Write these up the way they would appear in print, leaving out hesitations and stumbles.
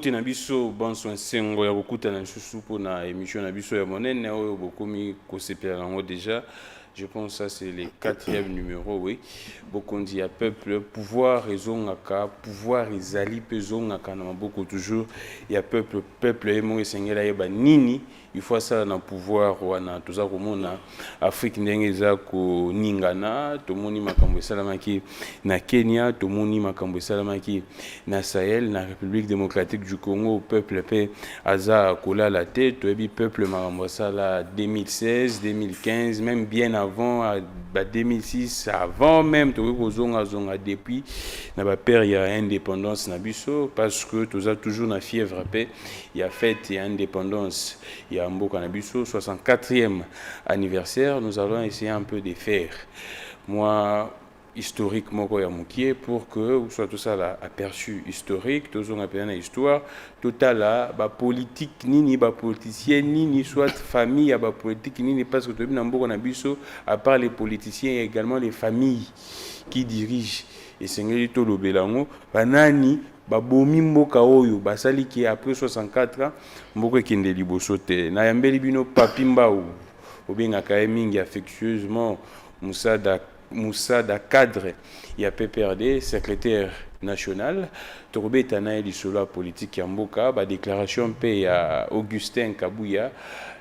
na biso banso nsengo ya kokuta na lisusu na émission na biso ya monene oyo bokomi kosepela nango déjà. Je pense que ça c'est le 4e numéro, oui. Bokondi ya peuple, pouvoir ezongaka, pouvoir ezali pezongaka na maboko toujours. Ya peuple emo esengela yeba nini, il faut ça na pouvoir wana toza komona Afrique ndenge eza ko ningana, tomoni makambo esalamaki na Kenya, tomoni makambo esalamaki na Sahel, na République démocratique du Congo, peuple pe aza kolala te, toyebi peuple makambo sala 2016, 2015, même bien avant 2006, avant même zonga depuis na ba période indépendance na biso, parce que toza toujours na fièvre pe ya fête et indépendance ya mboka na biso 64e anniversaire. Nous allons essayer un peu de faire moi historique moko ya mukie pour que soit tout ça là aperçu historique, tout on appelle na histoire totala ba politique nini ba politicien nini soit famille ya ba politique nini, parce que to bi na mboka na biso à part les politiciens il y a également les familles qui dirigent et sengeli to lobelango banani babomi mboka oyo basali ki après 64 ans mboka kende liboso te na yambeli bino Papi Mbau obengaka mingi affectueusement Moussada cadre ya PPRD secrétaire national Torobeta na lisolo politique ya mboka ba déclaration pe ya Augustin Kabuya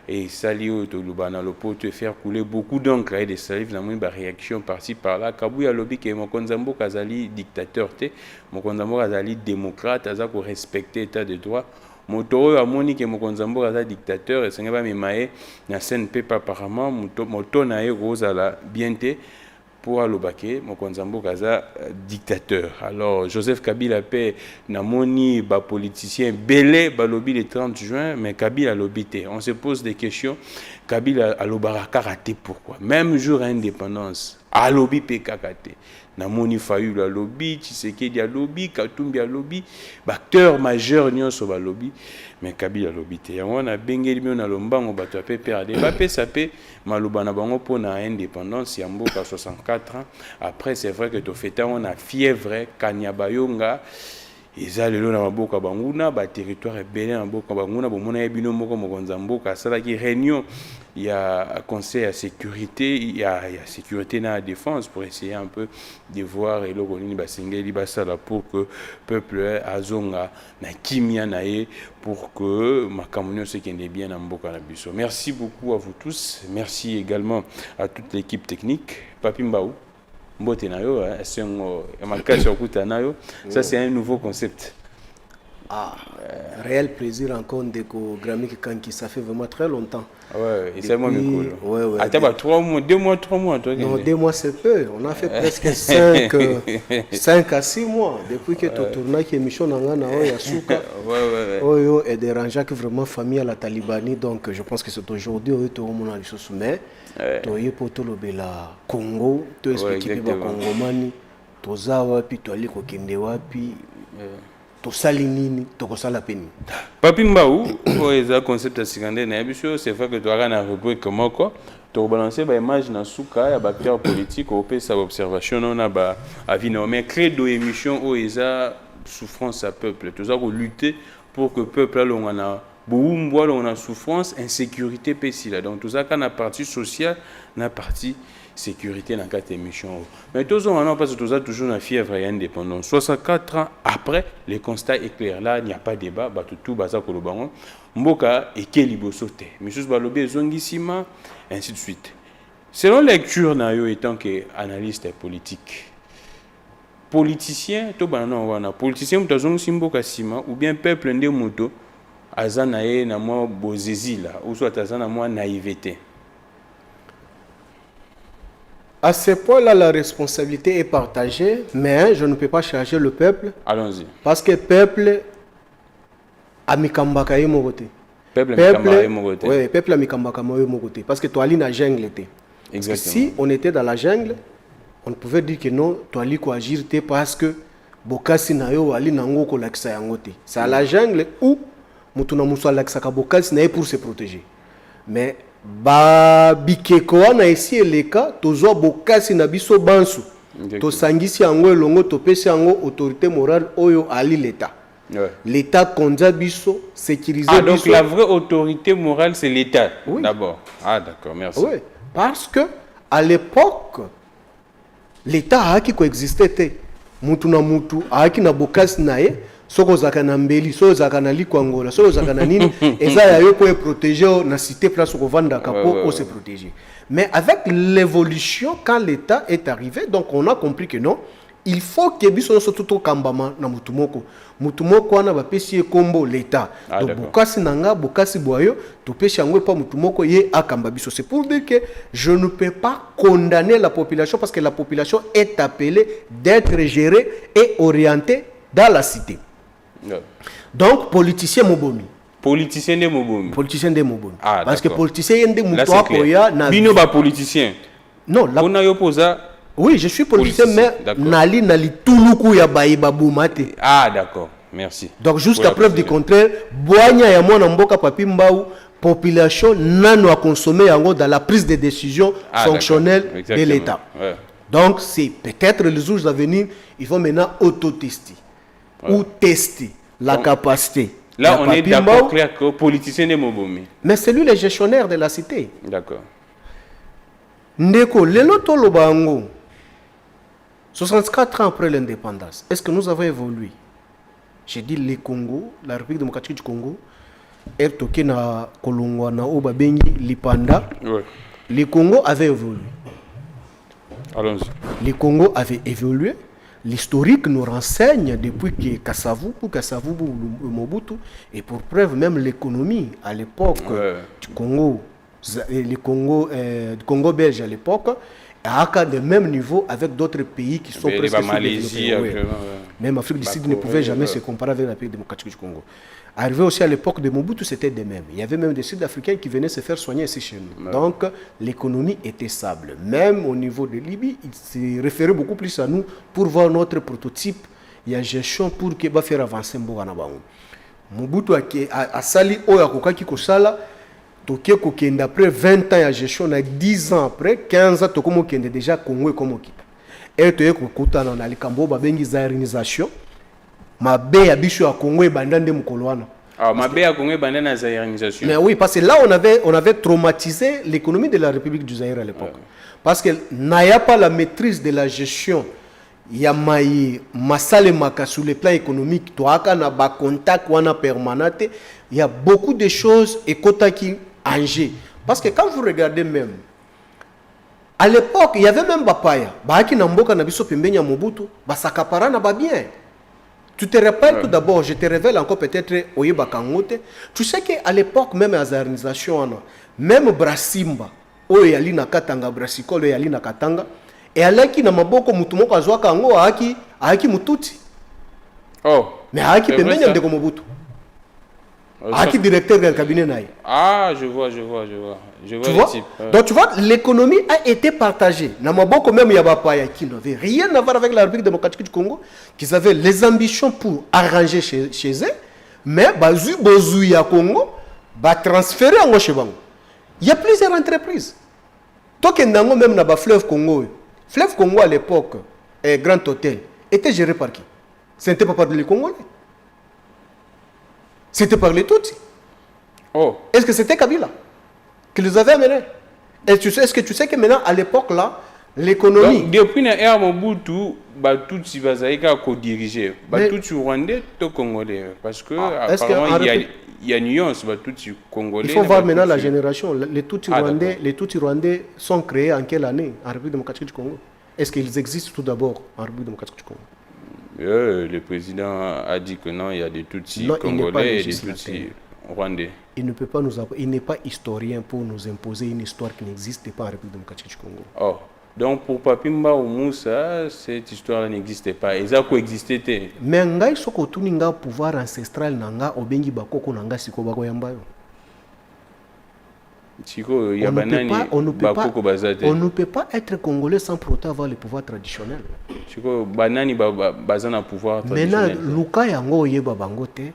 et Salio Tolubana Lopo te faire couler beaucoup d'encre et de salive na moni ba réaction par-ci par-là. Kabuya lobi ke Mokonza Mboka azali dictateur te, Mokonza Mboka azali démocrate, aza ko respecter état de droit. Moto amoni ke Mokonza Mboka azali dictateur et senga ba memaye na scène pe apparemment moto na e rozala bien te pour alobake Mokonza Mboka aza dictateur. Alors Joseph Kabila pe namoni ba politicien belé balobi le 30 juin, mais Kabila lobité. On se pose des questions. Kabila alobara karaté pourquoi? Même jour indépendance, alobi pe kakate. Namoni Fayulu alobi, Tshisekedi alobi, Katumbi alobi, acteur majeur nyonso balobi, mais Kabila lobité. On a bengeli mi na lombango bato pe perdre. Ba pe sapé maloba na bango pona indépendance ya mboka 64 ans. Après c'est vrai que to fêta on a fièvre Kanyabayonga. Eza lelo na maboka banguna ba territoire ebele na maboka banguna bomona yebino moko Mokonza Mboka sala ki réunion il y a conseil à sécurité, il y a sécurité na défense pour essayer un peu de voir et loko nini basengeli basala pour que peuple azonga na kimia nae pour que makamunyo se kende bien na mboka na biso. Merci beaucoup à vous tous, merci également à toute l'équipe technique. Papi Mbau Mbote nayo, ça c'est un nouveau concept. Ah, réel plaisir encore de Grammy Kanki, ça fait vraiment très longtemps. Ouais, et c'est moi cool. Ouais, ouais. Attends, 3 mois, 2 mois, 3 mois. Toi, non, 2 mois c'est peu. On a fait presque 5 à 6 mois depuis que tu tournes qui émission Nangana Yasuka. Ouais. Et dérangeant que vraiment famille à la Talibani. Donc je pense que c'est aujourd'hui où tu as mon avis mais tu es pour tout le Bela Congo, tu expliques que Congo mani, tu zawa puis tu ali kokende wapi. Tosalinini tokosala peni Papi Mbau oeza concept ya sikande na biso c'est vrai que tu as na rubrique moko to balancer ba image na suka ya acteur politique au pesa observation na ba avino mais credo émission oeza souffrance à peuple tous a lutter pour que peuple alongana boumbo alongana souffrance insécurité pesila donc tout ça kana partie sociale na partie sécurité dans quatre émissions. Mais tous on a parce que tous a toujours une fièvre et indépendance. 64 ans après, le constat est clair. Là, il n'y a pas de débat. Tout baza kolobango. Mboka et kelibosote. Monsieur Balobi zongisima, ainsi de suite. Selon lecture nayo étant que analyste politique, politicien, to banan wana politicien mutazongi simboka sima ou bien peuple ndé moto azanaye na moi bozezi là ou soit azana moi naïveté. À ce point-là, la responsabilité est partagée, mais je ne peux pas charger le peuple. Allons-y. Parce que le peuple a mis Kambaka et Mogote. Peuple a mis Mogote. Oui, peuple a mis Kambaka et Mogote. Parce que Toali n'a jungle. Parce que si on était dans la jungle, on pouvait dire que non, Toali ko agir parce que Bokasi na yo ali nango ko lakisa yangote. C'est à la jungle où mutuna muso lakisa ka Bokasi na pour se protéger. Mais ba bikeko na ici les cas tozo Bokasi na biso bansu to sangisi yango elongo to pesi yango autorité morale oyo ali l'état L'État conduit biso, sécurisé biso. Ah, donc la vraie autorité morale, c'est l'État, d'abord. Ah, d'accord, merci. Oui, parce que à l'époque, l'État a qui coexistait. Mutu na mutu, a qui na bokas nae, soko zakana mbeli, soko zakana likwangola, soko zakana nini, et ça y a eu pour protéger na cité place soko vanda kapo pour se protéger. Mais avec l'évolution, quand l'État est arrivé, donc on a compris que non, il faut que biso surtout kambama na mutumoko. Mutumoko wana ba pesi kombo l'État. Donc bokasi nanga, bokasi boyo, to pesi yango pa mutumoko ye akamba biso. C'est pour dire que je ne peux pas condamner la population parce que la population est appelée d'être gérée et orientée dans la cité. Donc politicien mobomi. Politicien de mobomi. Politicien de mobomi. Ah, parce que politicien de mutoa koya na bino ba politicien. Non, la on a yoposa. Oui, je suis politicien, mais nali tuluku ya baïba boumate. Ah, d'accord. Merci. Donc jusqu'à preuve du contraire, boanya ya mwana mboka papi mbau, population nano a consommé yango dans la prise de décision fonctionnelle de l'État. Ouais. Donc c'est peut-être les jours à venir, il faut maintenant auto-tester ou tester la capacité. Là, on est d'accord clair que politicien est mobomi. Mais c'est lui le gestionnaire de la cité. D'accord. Ndeko, lelo tolobango. 64 ans après l'indépendance, est-ce que nous avons évolué? J'ai dit le Congo, la République démocratique du Congo, est toqué na Kolongwa na Obabengi, Lipanda. Ouais. Le Congo avait évolué. Allons-y. Le Congo avait évolué. L'historique nous renseigne depuis que Kasavubu, Mobutu, et pour preuve même l'économie à l'époque du Congo, du Congo belge à l'époque, à de même niveau avec d'autres pays qui sont presque Malaisie, même Afrique du Sud ne pouvait jamais se comparer avec la République démocratique du Congo. Arrivé aussi à l'époque de Mobutu, c'était de même. Il y avait même des Sud-Africains qui venaient se faire soigner ici chez nous. Donc l'économie était stable. Même au niveau de Libye, il se référait beaucoup plus à nous pour voir notre prototype. Il y a gestion pour que faire avancer Mbogana Bango. Mobutu a sali oyakoka ki kosala. Toké kokende après 20 ans ya gestion, 10 ans après, 15 ans, tokomo kende déjà Congo et comme kita. Et toye kokutana na likambo babengi zairisation. Mabe ya biso ya Congo et bandande mukoloana. Ah, mabe ya Congo et bandande na zairisation. Mais oui, parce que là on avait traumatisé l'économie de la République du Zaïre à l'époque. Parce que n'aya pas la maîtrise de la gestion. Yamaï masale maka sur le plan économique, toaka na ba contact wana permanente, il y a beaucoup de choses et kotaki Angers. Parce que quand vous regardez même, à l'époque, il y avait même Bapaya. Baki Namboka Nabiso Pembenya Mobutu, Basakapara na bien. Tu te rappelles tout d'abord, je te révèle encore peut-être Oyeba Kangote. Tu sais qu'à l'époque, même à l'organisation, même Brasimba, Oyali na Katanga, Brasikolo, Oyali na Katanga, et Alaki na Maboko Mutumoko Azwaka Ango, Aki Mututi. Oh. Mais Aki Pembenya Ndeko Mobutu. Qui directeur du cabinet naï. Ah, je vois. Tu vois le type. Donc tu vois, l'économie a été partagée. Namaboko même Yabapaya qui n'avait rien à voir avec la République démocratique du Congo, qui avaient les ambitions pour arranger chez eux, mais bazu bozu ya Congo, ba transférer en chez Bango. Il y a plusieurs entreprises. Toi qui n'as même na ba fleuve Congo. Fleuve Congo à l'époque, Grand Hôtel, était géré par qui? Ce n'était pas par les Congolais. C'était par les Tutsis. Oh. Est-ce que c'était Kabila qui les avait amenés? Est-ce que tu sais que maintenant, à l'époque là, l'économie... Donc, depuis l'ère Mobutu, Tutsi va co-diriger. Tutsi rwandais, tout congolais. Parce que, apparemment, il y a nuance, Tutsi congolais. Il faut voir maintenant la génération. Les Tutsi rwandais sont créés en quelle année en République démocratique du Congo? Est-ce qu'ils existent tout d'abord en République démocratique du Congo? Le président a dit que non, il y a des Tutsis congolais et des Tutsis rwandais. Il ne peut pas il n'est pas historien pour nous imposer une histoire qui n'existe pas en République démocratique du Congo. Oh, donc pour Papimba ou Moussa, cette histoire n'existait pas. Ils ont coexisté. Mais ngai soko tuninga pouvoir ancestral nanga obengi bakoko nanga siko bako yambayo. On ne peut pas être congolais sans pour autant avoir le pouvoir traditionnel. Maintenant, Luka yango yeba bangote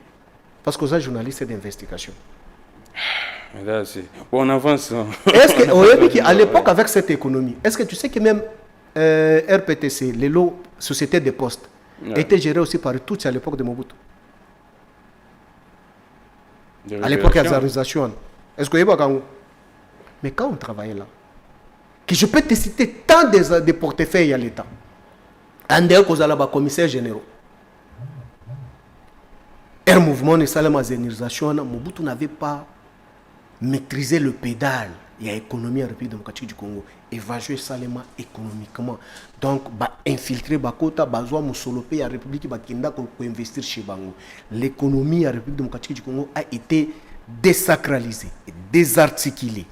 parce que ça journaliste d'investigation. On avance. Est-ce que à l'époque avec cette économie, est-ce que tu sais que même RPTC, les lots sociétés de postes, étaient gérés aussi par toutes à l'époque de Mobutu? À l'époque, il y a zarisation. Est-ce que vous avez? Mais quand on travaillait là, que je peux te citer tant de portefeuilles à l'État. Un des commissaires généraux. Un mouvement de Salama Zénisation, Mobutu n'avait pas maîtrisé le pédale. Il y a l'économie en République démocratique du Congo. Évaluer Salema économiquement. Donc, infiltrer Bakota, Bazoa, Moussolopé, la République Bakinda pour investir chez Bango. L'économie en République démocratique du Congo a été désacralisée, désarticulée.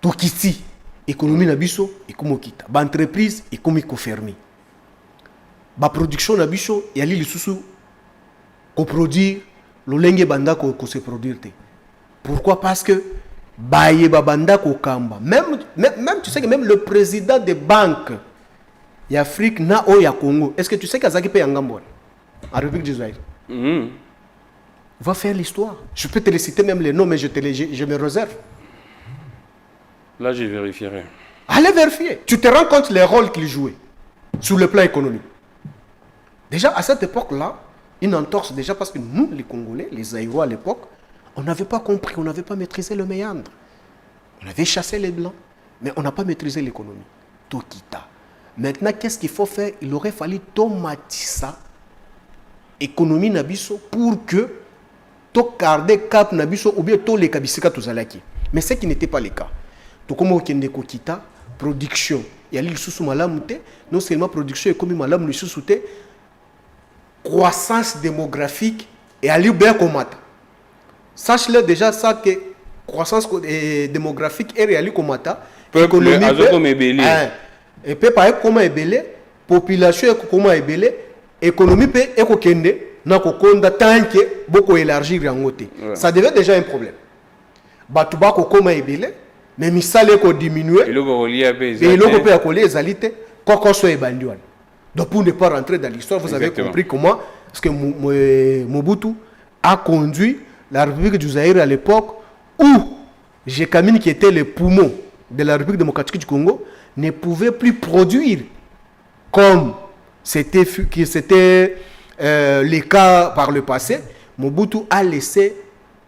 Donc ici, l'économie nabiso et comme kita, l'entreprise et comme fermée. La production nabiso et ali lisusu ko produire le lenge banda ko se produire. Pourquoi? Parce que baye babanda ko kamba. Même tu sais que même le président des banques d'Afrique na o ya Congo. Est-ce que tu sais qu'Azaki paye Angambo en République d'Israël? Va faire l'histoire. Je peux te les citer même les noms, mais je me réserve. Là, je vérifierai. Allez vérifier. Tu te rends compte les rôles qu'il jouait sur le plan économique. Déjà, à cette époque-là, une entorse déjà parce que nous, les Congolais, les Aïrois à l'époque, on n'avait pas compris, on n'avait pas maîtrisé le méandre. On avait chassé les Blancs, mais on n'a pas maîtrisé l'économie. Tokita. Maintenant, qu'est-ce qu'il faut faire? Il aurait fallu tomatiser l'économie nabiso pour que to garder cap nabiso ou bien to les kabisika tozalaki. Mais ce qui n'était pas le cas. Donc, comme on a production, il y a l'île sous malamute, non seulement production et comme malam sous croissance démographique et à l'île bien comata. Sache-le déjà ça que croissance démographique est réalisée comata. Économie comme ébélé. Et peut pas comme ébélé, population comme ébélé, économie peut être kende na kokonda tant que beaucoup élargir en côté. Ça devait déjà un problème. Batuba comme ébélé. Mais misale ko diminuer et le peut accoler les alités quand soit ébanduan. Donc pour ne pas rentrer dans l'histoire, vous avez compris comment parce que Mobutu a conduit la République du Zaïre à l'époque où Jekamine, qui était le poumon de la République démocratique du Congo, ne pouvait plus produire comme c'était le cas par le passé. Mobutu a laissé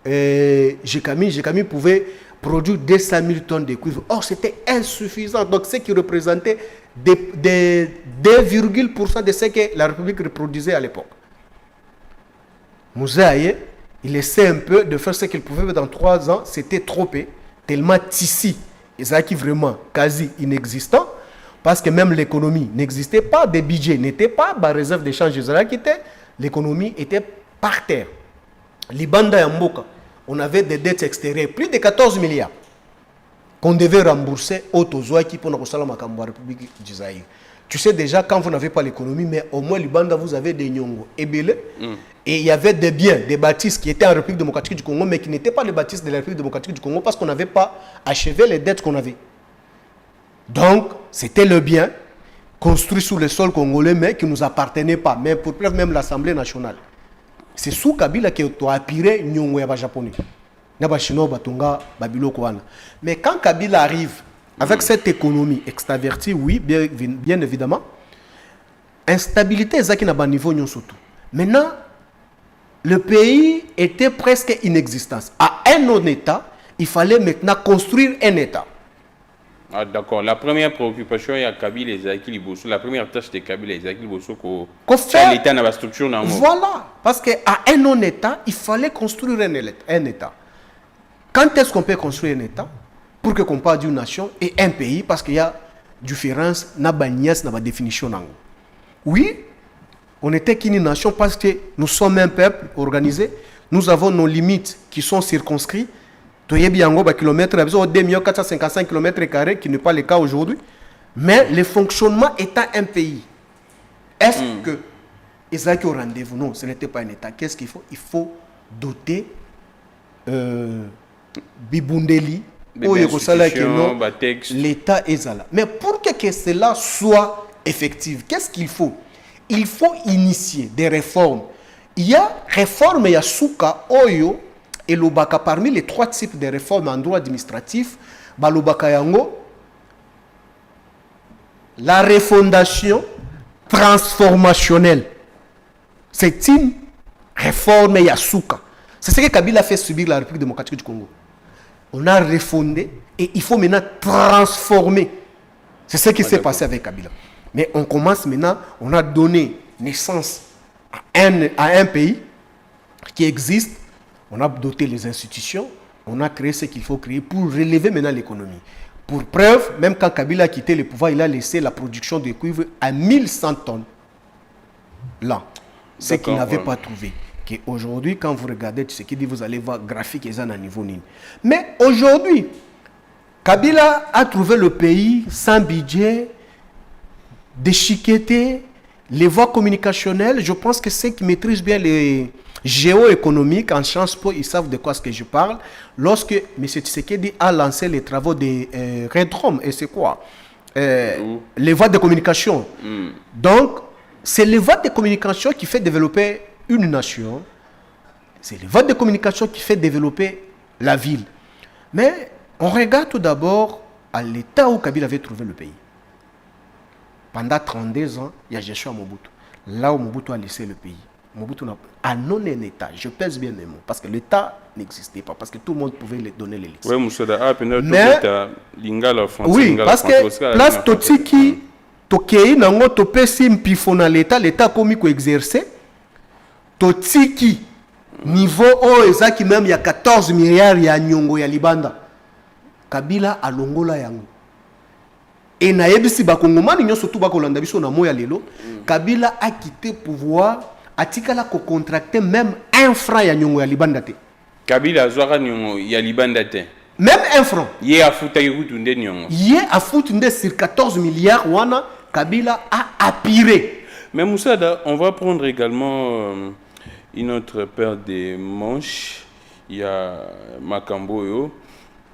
Jekamine pouvait produire 200 000 tonnes de cuivre. Or, c'était insuffisant. Donc, ce qui représentait 2,% de ce que la République reproduisait à l'époque. Mouzaïe, il essaie un peu de faire ce qu'il pouvait, mais dans 3 ans, c'était trop peu, tellement ici, ils ont vraiment quasi inexistant, parce que même l'économie n'existait pas, des budgets n'étaient pas, la réserve d'échange l'économie était par terre. Libanda et Mboka, on avait des dettes extérieures, plus de 14 milliards, qu'on devait rembourser au Tozouaki pour la République du Zaïre. Tu sais déjà, quand vous n'avez pas l'économie, mais au moins, Libanda, vous avez des Nyongo et Belé. Et il y avait des biens, des bâtisses qui étaient en République démocratique du Congo, mais qui n'étaient pas les bâtisses de la République démocratique du Congo parce qu'on n'avait pas achevé les dettes qu'on avait. Donc, c'était le bien construit sur le sol congolais, mais qui ne nous appartenait pas, mais pour preuve même l'Assemblée nationale. C'est sous Kabila qui a appiré Nyongo et Japonais. Mais quand Kabila arrive avec cette économie extravertie, oui, bien évidemment, instabilité est à niveau surtout. Maintenant, le pays était presque inexistant. À un autre État, il fallait maintenant construire un État. Ah, d'accord. La première préoccupation, il y a Kabila et Zaki Liboso. La première tâche de Kabila et Zaki Liboso, c'est l'État dans la structure. Voilà. Parce qu'à un autre État, il fallait construire un État. Quand est-ce qu'on peut construire un État? Pour que qu'on parle d'une nation et un pays, parce qu'il y a différence, n'a pas de définition. Oui, on était qu'une nation parce que nous sommes un peuple organisé, nous avons nos limites qui sont circonscrites. Il y a 2455 km², qui n'est pas le cas aujourd'hui. Mais le fonctionnement étant un pays. Est-ce que Isaac au rendez-vous? Non, ce n'était pas un État. Qu'est-ce qu'il faut? Il faut doter Bibundeli, l'État est là. Mais pour que cela soit effectif, qu'est-ce qu'il faut? Il faut initier des réformes. Il y a réforme, il y a Souka, Oyo et Lobaka. Parmi les 3 types de réformes en droit administratif, Balobaka Yango, la refondation transformationnelle. C'est une réforme, il y a Souka. C'est ce que Kabila a fait subir la République démocratique du Congo. On a refondé et il faut maintenant transformer. C'est ce qui s'est passé avec Kabila. Mais on commence maintenant, on a donné naissance à un pays qui existe, on a doté les institutions, on a créé ce qu'il faut créer pour relever maintenant l'économie. Pour preuve, même quand Kabila a quitté le pouvoir, il a laissé la production de cuivre à 1100 tonnes. Là, ce qu'il n'avait pas trouvé. Aujourd'hui, quand vous regardez ce qu'il dit, vous allez voir graphique et à niveau nul. Mais aujourd'hui, Kabila a trouvé le pays sans budget, déchiqueté, les voies communicationnelles. Je pense que ceux qui maîtrisent bien les géoéconomiques en Sciences Po, ils savent de quoi ce que je parle. Lorsque M. Tshisekedi a lancé les travaux de Redrom, et c'est quoi les voies de communication. Donc, c'est les voies de communication qui fait développer une nation. C'est les voies de communication qui fait développer la ville. Mais on regarde tout d'abord à l'état où Kabila avait trouvé le pays. Pendant 32 ans, il y a Joshua Mobutu. Là où Mobutu a laissé le pays. Mobutu a non un État. Je pèse bien mes mots. Parce que l'État n'existait pas. Parce que tout le monde pouvait donner les leçons. Oui, parce que place Totiki, Tokei, Nango, Topesi, Mpifona l'État, l'État comme il exercer. Totiki, niveau Ezaki même, il y a 14 milliards, il y a Nyongo, il y a Libanda. Kabila a Longola Yango. Et naebisi bakongomani nyoso tu bakolanda biso na moya lelo Kabila a quitté pouvoir atikala ko contracter même un franc ya nyongo ya libanda te. Kabila azwaka nyongo ya libanda te. Même un franc. Yé afuta yutunde nyongo. Yé afutunde sur 14 milliards wana Kabila a apiré. Mais Moussada, on va prendre également une autre paire de manches. Il y a Makamboyo.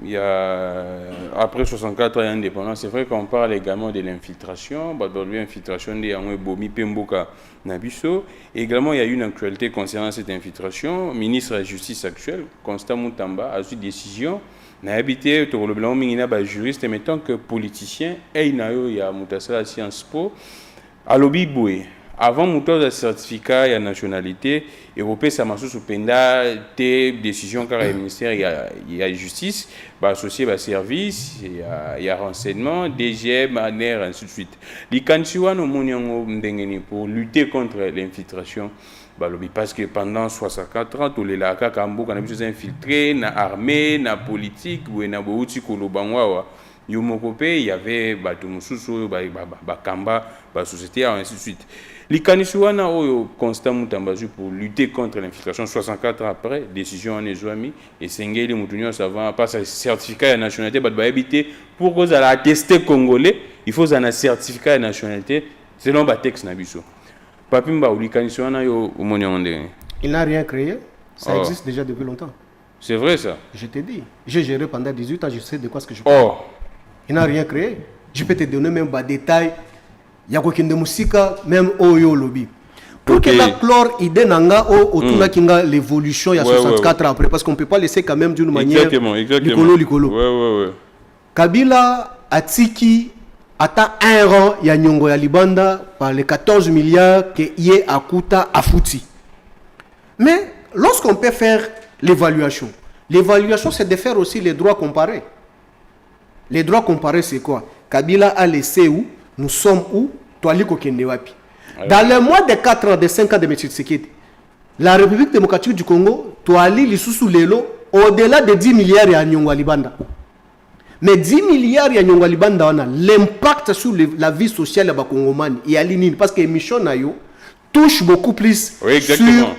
Il y a, après 64 ans d'indépendance, c'est vrai qu'on parle également de l'infiltration. L'infiltration de Bomi Pemboka Nabiso. Également, il y a une actualité concernant cette infiltration. Ministre de la Justice actuel, Constant Moutamba, a eu décision. N'a habité tout le blanc, il y a juriste, mais tant que politicien, il y a Moutassala Sciences Po, à l'Obi Boué. Avant de certificat et la nationalité, Européen, ça m'a suspenda des décisions car le ministère il y a justice, associé à service, il y a renseignement, DGM, ANR, ainsi de suite. Les candidatures pour lutter contre l'infiltration, parce que pendant 64 ans, tous les laka Kambo, on a pu s'infiltrer dans l'armée, dans la politique, ou dans la Kolobangwa. Il y avait Bakamba, la société, ainsi de suite. Les Kanisuana ont constant Moutambazu pour lutter contre l'infiltration 64 ans après, décision en Ezouami, et Sengeli Moutounion savant pas sa certificat de nationalité, habiter pour cause à la tester congolais, il faut un certificat de nationalité selon le texte Nabiso. Papimba ou les Kanisuana au Moniamandé. Il n'a rien créé, ça existe déjà depuis longtemps. C'est vrai ça? Je t'ai dit, j'ai géré pendant 18 ans, je sais de quoi ce que je parle. Il n'a rien créé. Je peux te donner même des détails. Il y a quelqu'un de musique, même Oyo Lobby. Pour que la chlore idée nanga autour de l'évolution il y a 64 ans après, parce qu'on ne peut pas laisser quand même d'une manière Likolo. Kabila Atiki ata un rang ya Nyongo ya Libanda par les 14 milliards que yé akuta afuti. Mais lorsqu'on peut faire l'évaluation c'est de faire aussi les droits comparés. Les droits comparés, c'est quoi? Kabila a laissé où? Nous sommes où? Toaliko Kendewapi. Dans les mois de 4 ans, de 5 ans de M. Tshisekedi, la République démocratique du Congo, Toali, Lissoussou Lelo, au-delà de 10 milliards à Nyongwa Libanda. Mais 10 milliards à Nyongwa Libanda, l'impact sur la vie sociale de Bakongomani, il y a l'inine, parce que l'émission Nayo touche beaucoup plus sur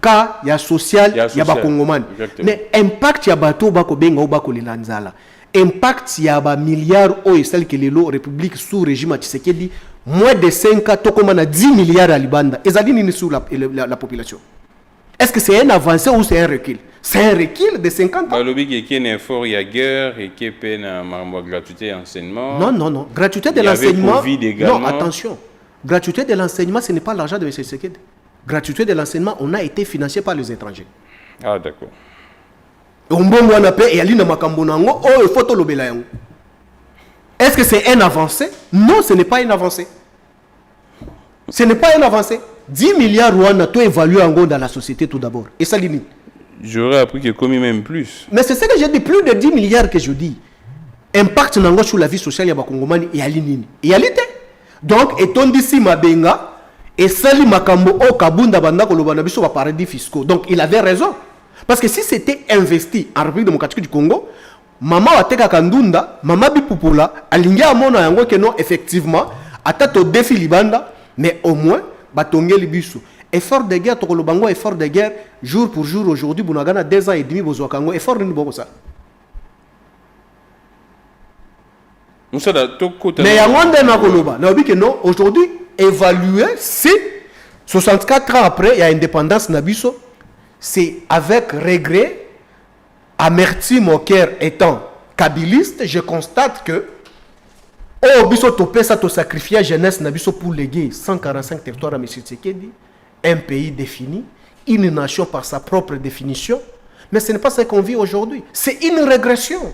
cas il y a social, il y a Bakongomani. Mais impact il y a Bato Bako Benga ou Bako Lilanzala. Impact il y a des milliards au celle que la République sous régime Tshisekedi moins de 5 ans comme on a 10 milliards à Libanda et ça dit sur la population. Est-ce que c'est un avancée ou c'est un recul? C'est un recul de 50 ans. Il y a un effort, il y a guerre et qui peine à gratuité enseignement. Non, gratuité de l'enseignement. Non, attention. Gratuité de l'enseignement, ce n'est pas l'argent de M. Tshisekedi. Gratuité de l'enseignement, on a été financé par les étrangers. Ah d'accord. Est-ce que c'est un avancé? Non, ce n'est pas une avancée. Ce n'est pas une avancée. 10 milliards Rwanda, tu évalues en gros dans la société tout d'abord. Et ça limite. J'aurais appris que commis même plus. Mais c'est ce que j'ai dit, plus de 10 milliards que je dis. Impact nango sur la vie sociale ya bakongomani yali nini? Yali te. Donc etondisi mabenga et sali makambo o kabunda banda koloba na biso ba paradis fiscaux. Donc il avait raison. Parce que si c'était investi en République démocratique du Congo, maman wateka kandunda, maman bipupula, alingi amona yango que non effectivement, atato défi libanda, mais au moins batonge libiso. Effort de guerre to kolobango effort de guerre jour pour jour aujourd'hui bunagana 2 ans et demi bozo kango effort ni boko ça. Mais il y a un non, aujourd'hui, évaluer si 64 ans après, il y a indépendance Nabiso, c'est avec regret, amertume au cœur étant kabiliste, je constate que oh, biso topé ça to sacrifier jeunesse Nabiso pour léguer 145 territoires à M. Tshisekedi, un pays défini, une nation par sa propre définition, mais ce n'est pas ce qu'on vit aujourd'hui, c'est une régression.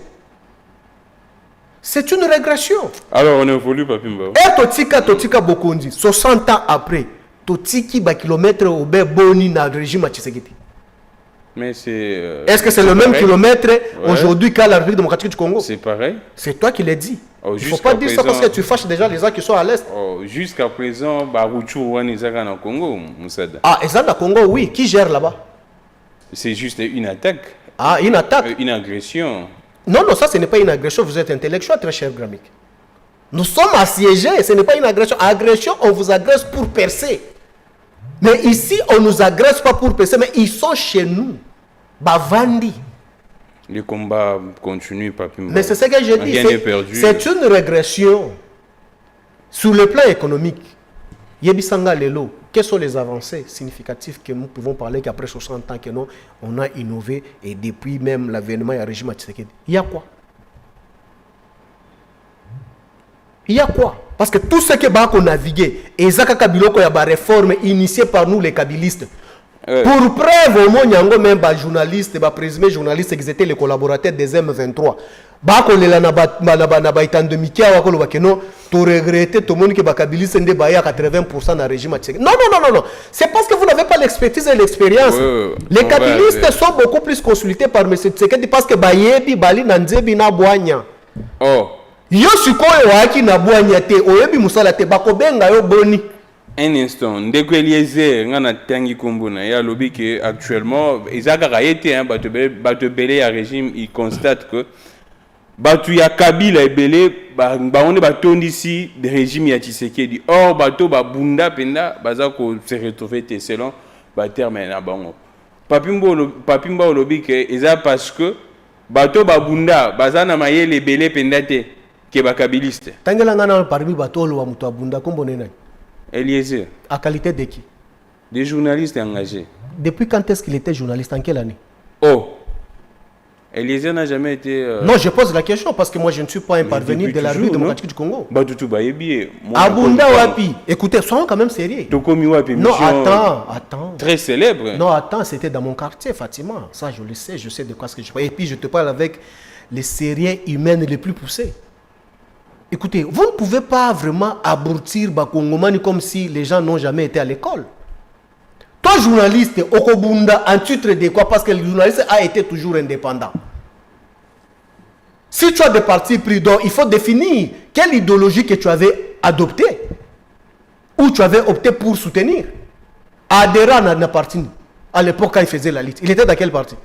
C'est une régression. Alors on évolue, Papimba. Et Totika Bokondi, 60 ans après, Totiki ba kilomètre au boni na régime Tshisekedi. Mais c'est. Est-ce que c'est le même kilomètre aujourd'hui qu'à la République démocratique du Congo? C'est pareil. C'est toi qui l'as dit. Oh, il ne faut pas dire ça parce que tu fâches déjà les gens qui sont à l'Est. Oh, jusqu'à présent, Barouchou Wanizaka au Congo, Moussada. Ah, et ça, au Congo, oui. Qui gère là-bas? C'est juste une attaque. Ah, une attaque. Une agression. Non, non, ça, ce n'est pas une agression. Vous êtes intellectuel, très cher Grammic. Nous sommes assiégés. Ce n'est pas une agression. Agression, on vous agresse pour percer. Mais ici, on ne nous agresse pas pour percer, mais ils sont chez nous. Bavandi. Le combat continue, Papimba. Mais c'est ce que je dis. C'est une régression. Sur le plan économique, Yebisanga Lelo, quelles sont les avancées significatives que nous pouvons parler qu'après 60 ans que nous, on a innové et depuis même l'avènement du régime Tshisekedi? Il y a quoi? Il y a quoi? Parce que tout ce que Bako navigué, et Zaka Kabiloko y a des réformes initiées par nous les kabilistes. Pour preuve, au moins, il y a même des journalistes, des présumés journalistes qui étaient les collaborateurs des M23. Bako les nabaitan de Mikia, non, tu regrettes tout le monde qui est kabiliste, n'est pas 80% dans le régime. Non, non, non, non. C'est parce que vous n'avez pas l'expertise et l'expérience. Les kabilistes sont beaucoup plus consultés par M. Tshisekedi parce que Bayebi, Bali, Nanzebi, Nabouanya. Oh. Yo sikoyo waki Nabouanya te, oyebi musala te, bako benga yo boni. Un instant, ndeko Eliezer ngana tangi kombona ya lobby que actuellement Isaac a été hein batu belé à régime, il constate que batu ya Kabila ebele ba on est batondi ici de régime ya Tshisekedi. Or bato ba bunda penda baza ko se retrouver selon ba terme na bango. Papimba lobby que eza parce que bato ba bunda baza na mayele belé penda te ke ba kabiliste. Tangela ngana parmi bato lo wa muto abunda kombo nena. Eliezer. À qualité de qui? Des journalistes engagés. Depuis quand est-ce qu'il était journaliste? En quelle année? Oh. Eliezer n'a jamais été... Non, je pose la question parce que moi je ne suis pas un parvenu de la République démocratique du Congo. Abunda Wapi. Écoutez, soyons quand même sérieux. Non, attends. Très célèbre. Non, attends, c'était dans mon quartier, Fatima. Ça, je le sais, je sais de quoi ce que je parle. Et puis je te parle avec les sérieux humaines les plus poussés. Écoutez, vous ne pouvez pas vraiment abrutir Bakongomani comme si les gens n'ont jamais été à l'école. Toi, journaliste, Okobunda, en titre de quoi? Parce que le journaliste a été toujours indépendant. Si tu as des partis pris, donc il faut définir quelle idéologie que tu avais adoptée ou tu avais opté pour soutenir. Adera n'a parti à l'époque quand il faisait la liste. Il était dans quel parti?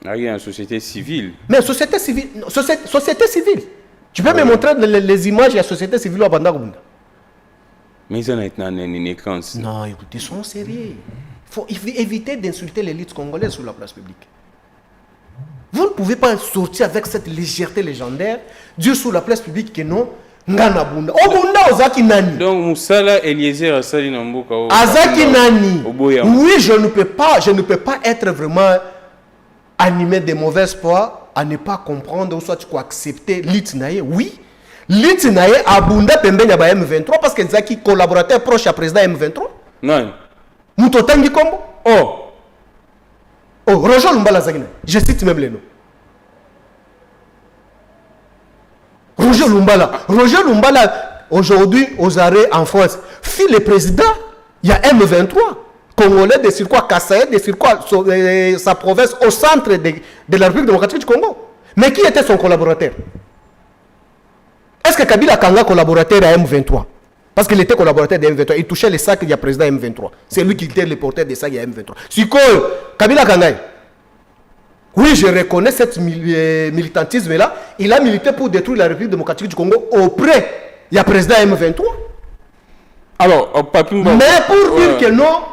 Il y a une société civile. Mais société civile, société civile. Tu peux me montrer les images de la société civile à Bandagunda. Mais ils ont été une écran. Non, écoutez, soyons sérieux. Il faut éviter d'insulter l'élite congolaise sur la place publique. Vous ne pouvez pas sortir avec cette légèreté légendaire, Dieu sur la place publique que non. Ngana bunda. Obunda ozaki nani. Donc Moussala Eliezer Asali Namboka. Azaki nani. Oui, je ne peux pas être vraiment animé de mauvais espoir à ne pas comprendre ou soit tu peux accepter l'itnaye. Oui, l'itnaye abunda pembenya ba M23 parce que Zaki collaborateur proche à président M23. Non. Mutotangi kombo. Oh, Roger Lumbala Zagina. Je cite même les noms. Roger Lumbala aujourd'hui aux arrêts en France. Fille le président, il y a M23. Congolais de Sirkwa, Kassaye de Sirkwa, sa province au centre de la République démocratique du Congo. Mais qui était son collaborateur? Est-ce que Kabila Kanga collaborateur à M23? Parce qu'il était collaborateur de M23. Il touchait les sacs du président M23. C'est lui qui était le porteur des sacs de M23. Siko, Kabila Kanga. Oui, je reconnais cette militantisme-là. Il a milité pour détruire la République démocratique du Congo auprès du président M23. Alors, mais pour dire que non,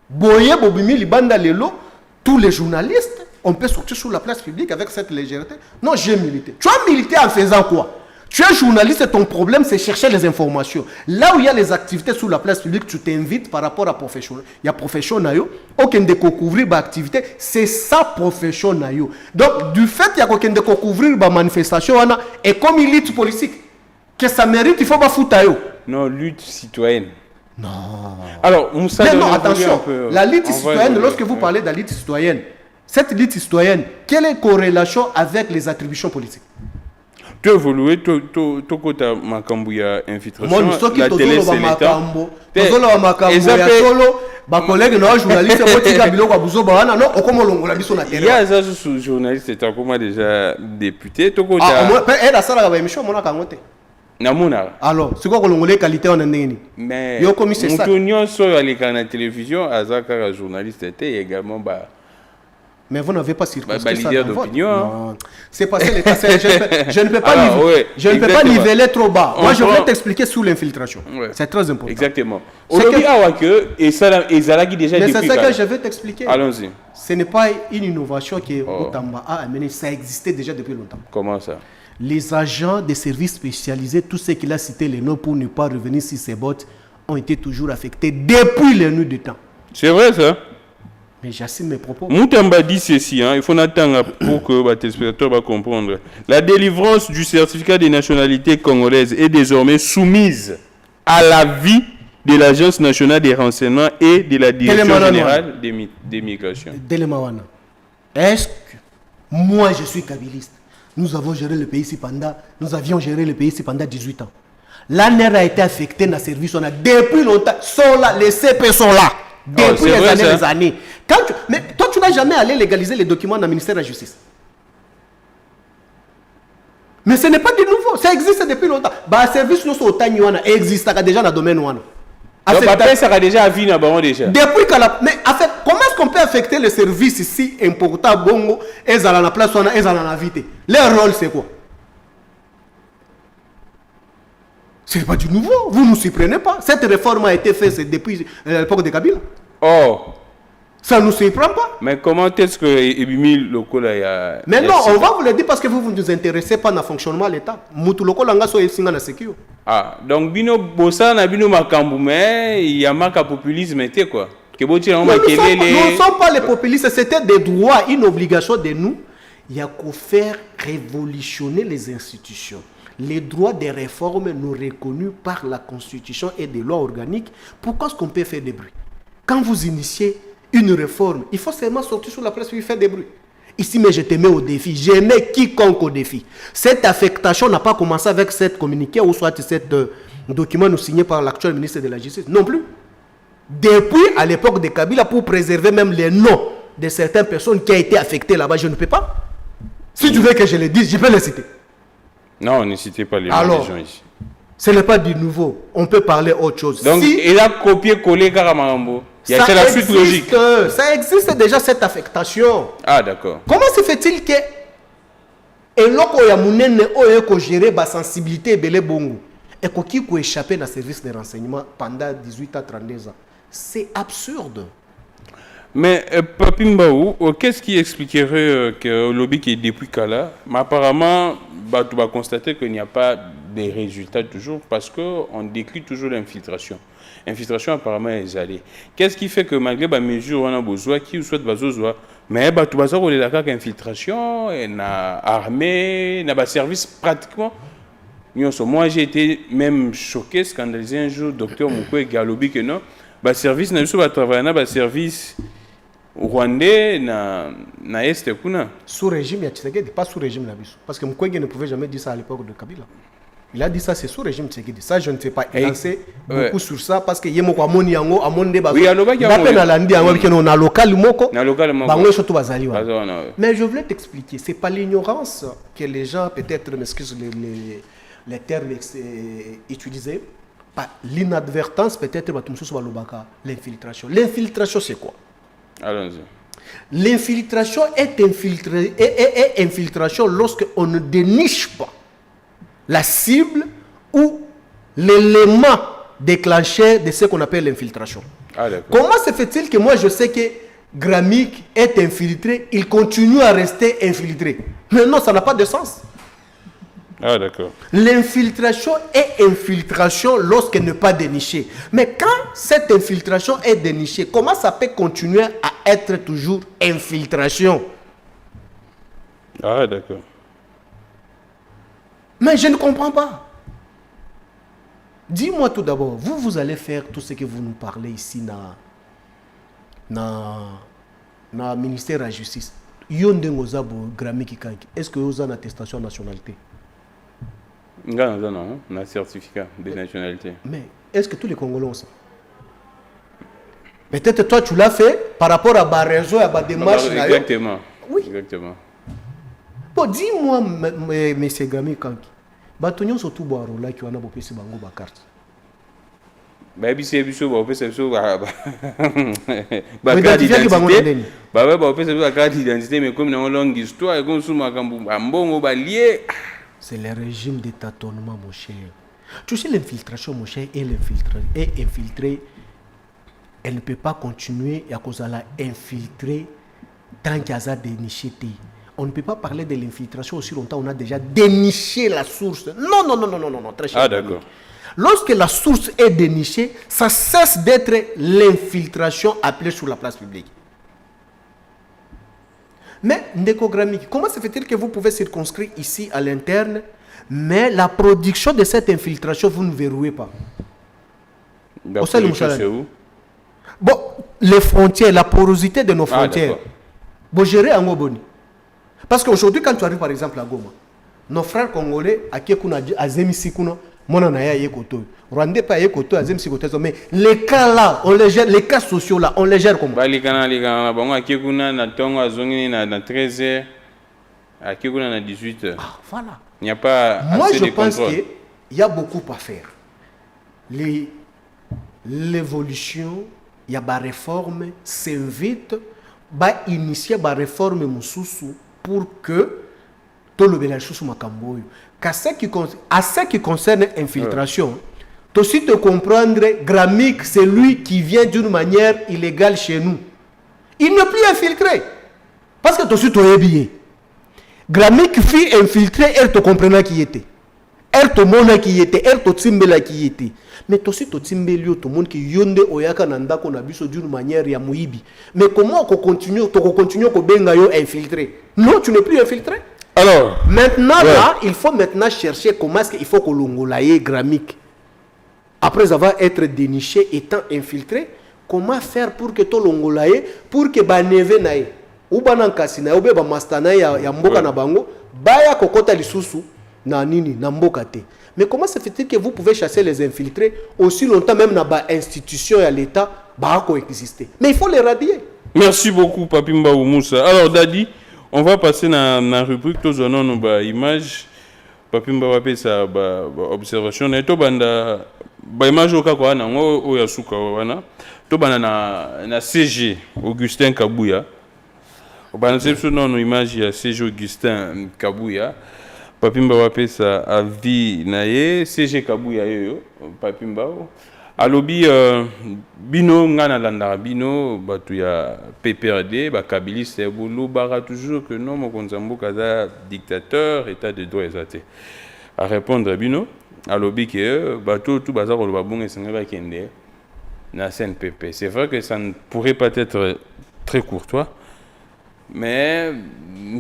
Boye, Bobimi, Libanda, Lelo, tous les journalistes, on peut sortir sur la place publique avec cette légèreté. Non, j'ai milité. Tu as milité en faisant quoi? Tu es journaliste et ton problème, c'est chercher les informations. Là où il y a les activités sur la place publique, tu t'invites par rapport à profession. Il y a profession, aucun de couvrir l'activité, c'est sa profession. Donc, du fait qu'il y a aucun de couvrir la manifestation, et comme il lutte politique, que ça mérite, il faut pas foutre. Non, lutte citoyenne. Non. Alors, Moussa, non, attention, la lutte citoyenne, lorsque vous parlez de la lutte citoyenne, cette lutte citoyenne, quelle est la corrélation avec les attributions politiques? Tu as évolué, tu as Makambouya infiltration. La télé, c'est l'État. Il y a des journalistes, c'est comme déjà député. Alors, c'est quoi la qualité en année? Mais Moutonio sur la télévision, Azaka journaliste était également. Mais vous n'avez pas circonscrit ça dans d'opinion. C'est parce que l'État, je ne peux pas niveler trop bas. Moi, je vais t'expliquer sur l'infiltration. Ouais. C'est très important. Exactement. Mais c'est ça que je vais t'expliquer. Allons-y. Ce n'est pas une innovation que Outamba a amenée. Ça existait déjà depuis longtemps. Comment ça? Les agents des services spécialisés, tous ceux qu'il a cités les noms pour ne pas revenir sur ces bottes, ont été toujours affectés depuis les nuits du temps. C'est vrai ça? Mais j'assume mes propos. Moutamba dit ceci, il faut attendre pour que les téléspectateurs va comprendre. La délivrance du certificat de nationalité congolaise est désormais soumise à l'avis de l'Agence nationale des renseignements et de la Direction générale des migrations. Est-ce que moi je suis kabiliste? Nous avions géré le pays ici pendant 18 ans. L'ANR a été affectée dans le service, on a depuis longtemps, sont là, les CP sont là. Depuis les années. Mais toi, tu n'as jamais allé légaliser les documents dans le ministère de la Justice. Mais ce n'est pas du nouveau. Ça existe depuis longtemps. Le service existe déjà dans le domaine. Ça a déjà vu déjà. Depuis mais en fait, comment est-ce qu'on peut affecter le service ici important bongo et dans la place et dans la vite? Leur rôle, c'est quoi? Ce n'est pas du nouveau. Vous ne nous surprenez pas. Cette réforme a été faite depuis l'époque de Kabila. Oh. Ça ne nous surprend pas. Mais comment est-ce que Ebimi Loko là Mais non, on va vous le dire parce que vous ne vous intéressez pas dans le fonctionnement de l'État. Moutou Loko langa so esinga na sekio. Ah, donc bino bossa na bino makambu mais il y a marque populisme était quoi. Nous ne sommes pas les populistes, c'était des droits, une obligation de nous. Il y a qu'à faire révolutionner les institutions. Les droits des réformes nous reconnus par la Constitution et des lois organiques. Pourquoi est-ce qu'on peut faire des bruits? Quand vous initiez une réforme, il faut seulement sortir sur la place et faire des bruits. Ici, mais je te mets au défi. Je mets quiconque au défi. Cette affectation n'a pas commencé avec cette communiqué ou soit cet document nous signé par l'actuel ministre de la Justice. Non plus. Depuis à l'époque de Kabila, pour préserver même les noms de certaines personnes qui ont été affectées là-bas, je ne peux pas. Si tu veux que je les dise, je peux les citer. Non, ne citez pas les gens ici. Ce n'est pas du nouveau. On peut parler autre chose. Donc, il a copié-collé Karamango. Il y a la suite logique. Ça existe déjà cette affectation. Ah, d'accord. Comment se fait-il que eloko ya munene oyo ko gérer ba sensibilité belé bongo et qui ko échapper dans le service de renseignement pendant 18 à 32 ans? C'est absurde. Mais Papimbaou, qu'est-ce qui expliquerait que le lobby qui est depuis Kala, mais apparemment, tu vas constater qu'il n'y a pas de résultats toujours parce qu'on décrit toujours l'infiltration. L'infiltration apparemment est allée. Qu'est-ce qui fait que malgré les mesures on a besoin, qui souhaite besoin, mais tu vas avoir l'infiltration, na armée, na service pratiquement. Moi j'ai été même choqué, scandalisé un jour, docteur Moukoué Galobi que non, le service n'a pas travaillé, le service rwandais na est kuna. Sous régime, il y a pas sous régime parce que Moukoué ne pouvait jamais dire ça à l'époque de Kabila. Il a dit ça, c'est sous régime Tshisekedi. Ça, je ne sais pas. Il a lancé beaucoup sur ça parce que Yemo Kwamoni Yango, Amonde Bazo. Oui, on a local Moko. Mais je voulais t'expliquer, c'est pas l'ignorance que les gens, peut-être, m'excusent les termes utilisés, pas l'inadvertance, peut-être, l'infiltration. L'infiltration, c'est quoi? Allons-y. L'infiltration est infiltration lorsqu'on ne déniche pas la cible ou l'élément déclencheur de ce qu'on appelle l'infiltration. Comment se fait-il que moi je sais que Gramik est infiltré, il continue à rester infiltré? Mais non, ça n'a pas de sens. Ah d'accord. L'infiltration est infiltration lorsqu'elle n'est pas dénichée. Mais quand cette infiltration est dénichée, comment ça peut continuer à être toujours infiltration? Ah d'accord. Mais je ne comprends pas. Dis-moi tout d'abord, vous allez faire tout ce que vous nous parlez ici dans le ministère de la Justice. Est-ce que vous avez une attestation de nationalité? Non, on a un certificat de nationalité. Mais est-ce que tous les Congolais ont ça? Peut-être toi tu l'as fait par rapport à ma réseau, à ma démarche. Exactement. Oui. Exactement. Bon, dis-moi, M. Gramik Kanki, Batonyon surtout Boarola qui en a beaucoup de bango carte. Bah c'est carte d'identité mais comme dans une longue histoire comme sous mbongo lié. C'est le régime de tâtonnement, mon cher. Tu sais, l'infiltration, mon cher, est infiltrée. Elle ne peut pas continuer à cause de la infiltrer tant qu'il y a déniché. On ne peut pas parler de l'infiltration aussi longtemps on a déjà déniché la source. Non, très cher. Ah, d'accord. Lorsque la source est dénichée, ça cesse d'être l'infiltration appelée sur la place publique. Mais, Ndeko Gramik, comment se fait-il que vous pouvez circonscrire ici à l'interne, mais la production de cette infiltration, vous ne verrouillez pas? C'est où? Bon, les frontières, la porosité de nos frontières. Bon, gérer en Goboni. Parce qu'aujourd'hui, quand tu arrives par exemple à Goma, nos frères congolais, à Kiekuna, à Zemisikuna, Monanaya Yekoto, Rwandais pas Yekoto, à Zemisikoto, mais les cas là, on les gère, les cas sociaux là, on les gère comment? Les cas, bon, à Kiekuna, na Tongo, à Zongini, na 13h, à Kiekuna, na 18h. Ah, voilà. Il n'y a pas. Moi, je pense qu'il y a beaucoup à faire. L'évolution, il y a des réformes, s'invite, à initier des réformes Moussoussou pour que tout le village soit Makamboyo. À ce qui concerne l'infiltration, tu aussi te comprendre, Gramik, c'est lui qui vient d'une manière illégale chez nous. Il n'est plus infiltré. Parce que tu aussi tu es habillé. Gramik fut infiltré, elle te comprenait qui était. Elle te montre qui était, elle te timbela qui était. Mais tu aussi tu timbelio, tout le monde qui yonde oyaka nanda qu'on a vu d'une manière ya muibi. Mais comment tu continues que bengayo infiltré? Non, tu n'es plus infiltré. Alors, maintenant, là, il faut maintenant chercher comment est-ce qu'il faut que l'ongolaye Gramik, après avoir été déniché, étant infiltré, comment faire pour que tout l'ongolaye, pour que baneve nae, ou banankasi nae, ou ba mastana ya mboka na bango, baya kokota lisusu na nini na mboka te. Mais comment se fait-il que vous pouvez chasser les infiltrés aussi longtemps même dans l'institution et l'État va coexister? Mais il faut les radier. Merci beaucoup, Papi Mbaou Moussa. Alors, Dadi, on va passer dans la rubrique tous on a nos images. Papi Mbaou appelle ça observation. Et tout banda image au cas quoi na o yasuka wana. Tout banda na CG Augustin Kabouya. Banda c'est sur nos image ya CG Augustin Kabouya. Papi Mbaou appelle ça avis naye CG Kabouya yo Papi Mbaou. Alobi bino ngana landa bino batu ya PPRD ba kabiliste bolo bara toujours que non mo konzambo kaza dictateur état de droit ezate à répondre bino alobi que batu tout bazar ko ba bonga senga ba kende na CNPP. C'est vrai que ça ne pourrait pas être très courtois mais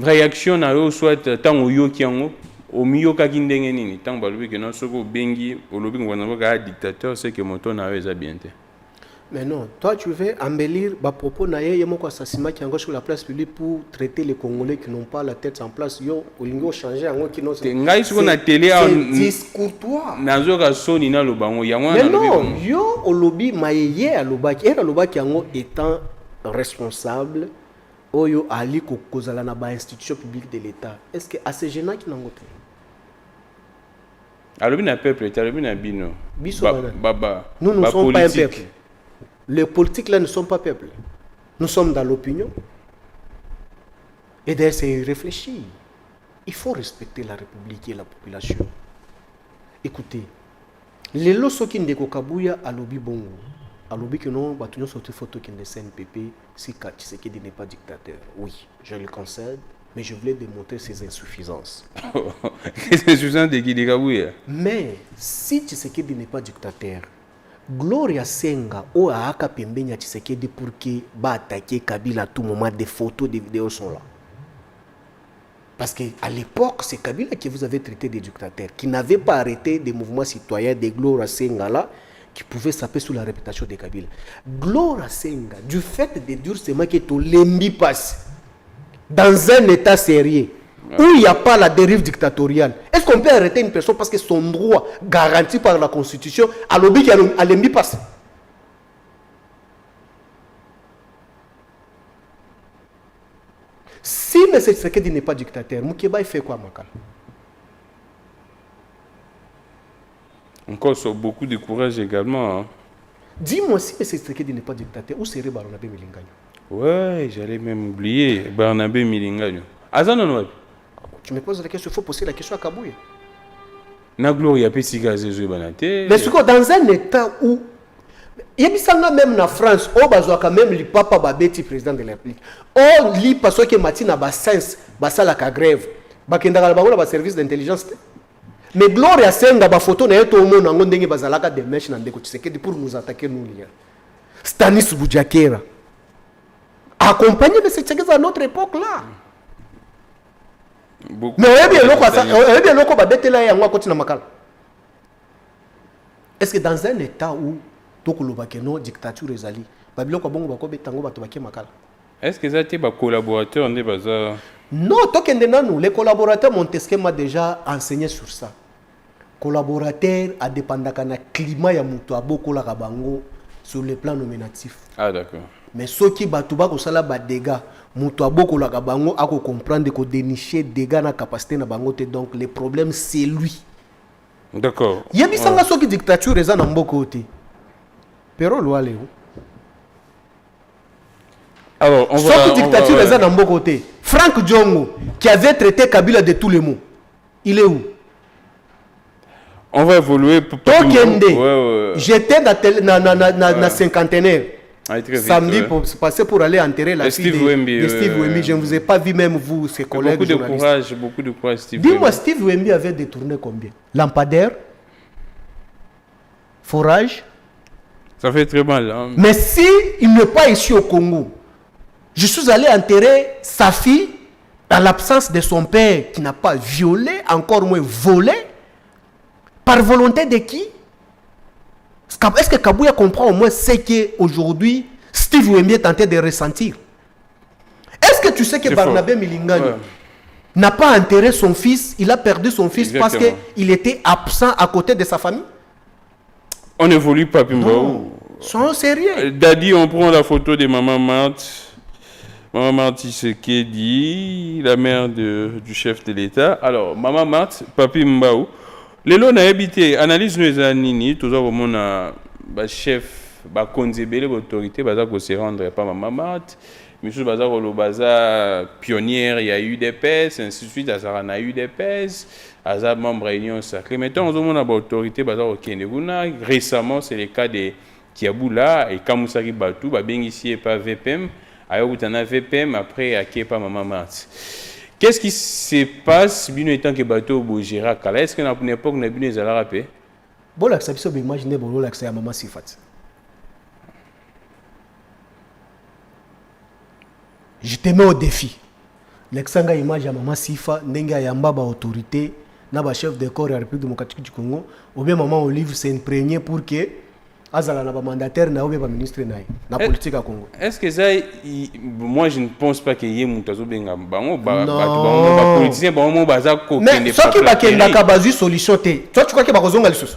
réaction na yo soit tant yo kiango au milieu kakindenge nini tant balobi que non soko bengi olobi ngwana ka dictateur c'est que moto na eza bien te. Mais non, toi tu veux embellir bah propos na yé moko assassinat qui engage sur la place publique pour traiter les Congolais qui n'ont pas la tête en place. Yo olingo changer en qui non. C'est discourtois. Nazoka soni na lobango yango na lobi. Mais non, yo au lobby maye à lobaki et à lobaki yango étant responsable oyo ali ko kozala na ba institution publique de l'État. Est-ce que à ces gens qui n'ont alobi na peuple, alobi na bino. Baba. Nous ne sommes pas un peuple. Les politiques là ne sont pas peuple. Nous sommes dans l'opinion. Et d'ailleurs, c'est réfléchir. Il faut respecter la République et la population. Écoutez, les lois qui ne kabuya à lobby bongo, à lobby que non, batunyo sorti photo qui ne CNPP, si Tshisekedi n'est pas dictateur. Oui, je le concède, mais je voulais démontrer ses insuffisances. Les insuffisances de Guy Kabuya. Mais si Tshisekedi n'est pas dictateur, Gloria Senga ou Aaka Pembenya Tshisekedi pour que ba attaquer Kabila à tout moment, des photos, des vidéos sont là. Parce qu'à l'époque, c'est Kabila qui vous avait traité des dictateurs, qui n'avait pas arrêté des mouvements citoyens de Gloria Senga là, qui pouvaient saper sous la réputation de Kabila. Gloria Senga, du fait de dire seulement que tout l'ennemi passe dans un état sérieux, où il n'y a pas la dérive dictatoriale. Est-ce qu'on peut arrêter une personne parce que son droit garanti par la Constitution à l'objet qui a l'ennemi passé? Si M. Tshisekedi n'est pas dictateur, Moukeba il fait quoi, Makala? Encore sur beaucoup de courage également. Hein. Dis-moi, si M. Tshisekedi n'est pas dictateur, où serait Barnabé Milingano? Ouais, j'allais même oublier Barnabé Milingano. Azan, tu me poses la question, il faut poser la question à Kabouya. Na gloria pesika zezo banate. Mais c'est quoi dans un état où yebisanga même na France, o bazwa quand même li papa babeti président de la République. O li parce que matina ba sens ba sala ka grève. Ba kendaka ba ba service d'intelligence. Mais Gloria Senga ba photo na yeto mona ngo ndenge bazalaka de mèche na ndeko Tshisekedi pour nous attaquer nous liens. Stanis Boudiakera accompagné de cette à notre époque là. Beaucoup mais est-ce que dans un état où non dictature ezali est-ce que ça été ba collaborateur ndé baza? Non, les collaborateurs Montesquieu déjà enseigné sur ça. Collaborateur a dépendaka na climat ya muto aboko la bango sur le plan nominatif. Ah d'accord. Mais ceux qui batuba ko sala ba dégâts muto aboko la bango ako comprendre ko dénicher dégâts na capacité na bango te, donc le problème c'est lui. D'accord. Yebisanga ceux qui dictature eza na mboko te. Pero loi leo. Alors, on va ceux qui dictature eza na mboko te. Franck Diongo qui avait traité Kabila de tous les mots. Il est où? On va évoluer pour j'étais dans cinquantenaire. Samedi, pour passer pour aller enterrer la fille de Steve Wemby. Je ne vous ai pas vu, même vous, ses collègues journalistes. Beaucoup de courage, Steve. Dis-moi, Steve Wemby avait détourné combien? Lampadaire, forage. Ça fait très mal. Hein? Mais si il n'est pas ici au Congo, je suis allé enterrer sa fille dans l'absence de son père qui n'a pas violé, encore moins volé. Par volonté de qui? Est-ce que Kabouya comprend au moins ce qu'aujourd'hui Steve Wemby est tenté de ressentir? Est-ce que tu sais que Barnabé Milingano n'a pas enterré son fils? Il a perdu son fils. Exactement. Parce qu'il était absent à côté de sa famille? On n'évolue pas, Pimbaou. Soyons sérieux. Daddy, on prend la photo de Maman Marthe. Maman Marthe Tshisekedi, la mère du chef de l'État. Alors, Maman Marthe, Papi Mbaou. Les lois habité, analyse nous anini, toujours mon chef, konzebele l'autorité, bazar se rendre pas Maman Marthe, monsieur bazar le bazar pionnière, il y a eu des pèses, ainsi de suite, azar a eu des pèses, azar membre réunion sacrée. Maintenant, on a l'autorité bazar au Keneguna. Récemment, c'est le cas de Kiaboula et Kamoussari Batou, bien ici et pas VPM, ailleurs où tu en as VPM, après à qui pas Maman Marthe. Qu'est-ce qui se passe bien étant que bateau Bogera Kala? Est-ce qu'à une époque, on a bien les rapé? Bon, là, ça peut imaginer bon là que c'est à Maman Sifat. Je te mets au défi. L'exanga image à Maman Sifa, n'enga yamba ba autorité, na ba chef de corps de la République démocratique du Congo, ou bien Maman Olive s'est imprégné pour que azala na ba mandataire na obe ba ministre na politique à Congo. Est-ce que ça moi je ne pense pas que yé mutazo benga bango ba politicien bango baza ko kende. Mais ce qui va kenda ka bazu solution te. Toi tu crois que ba kozonga lisusu?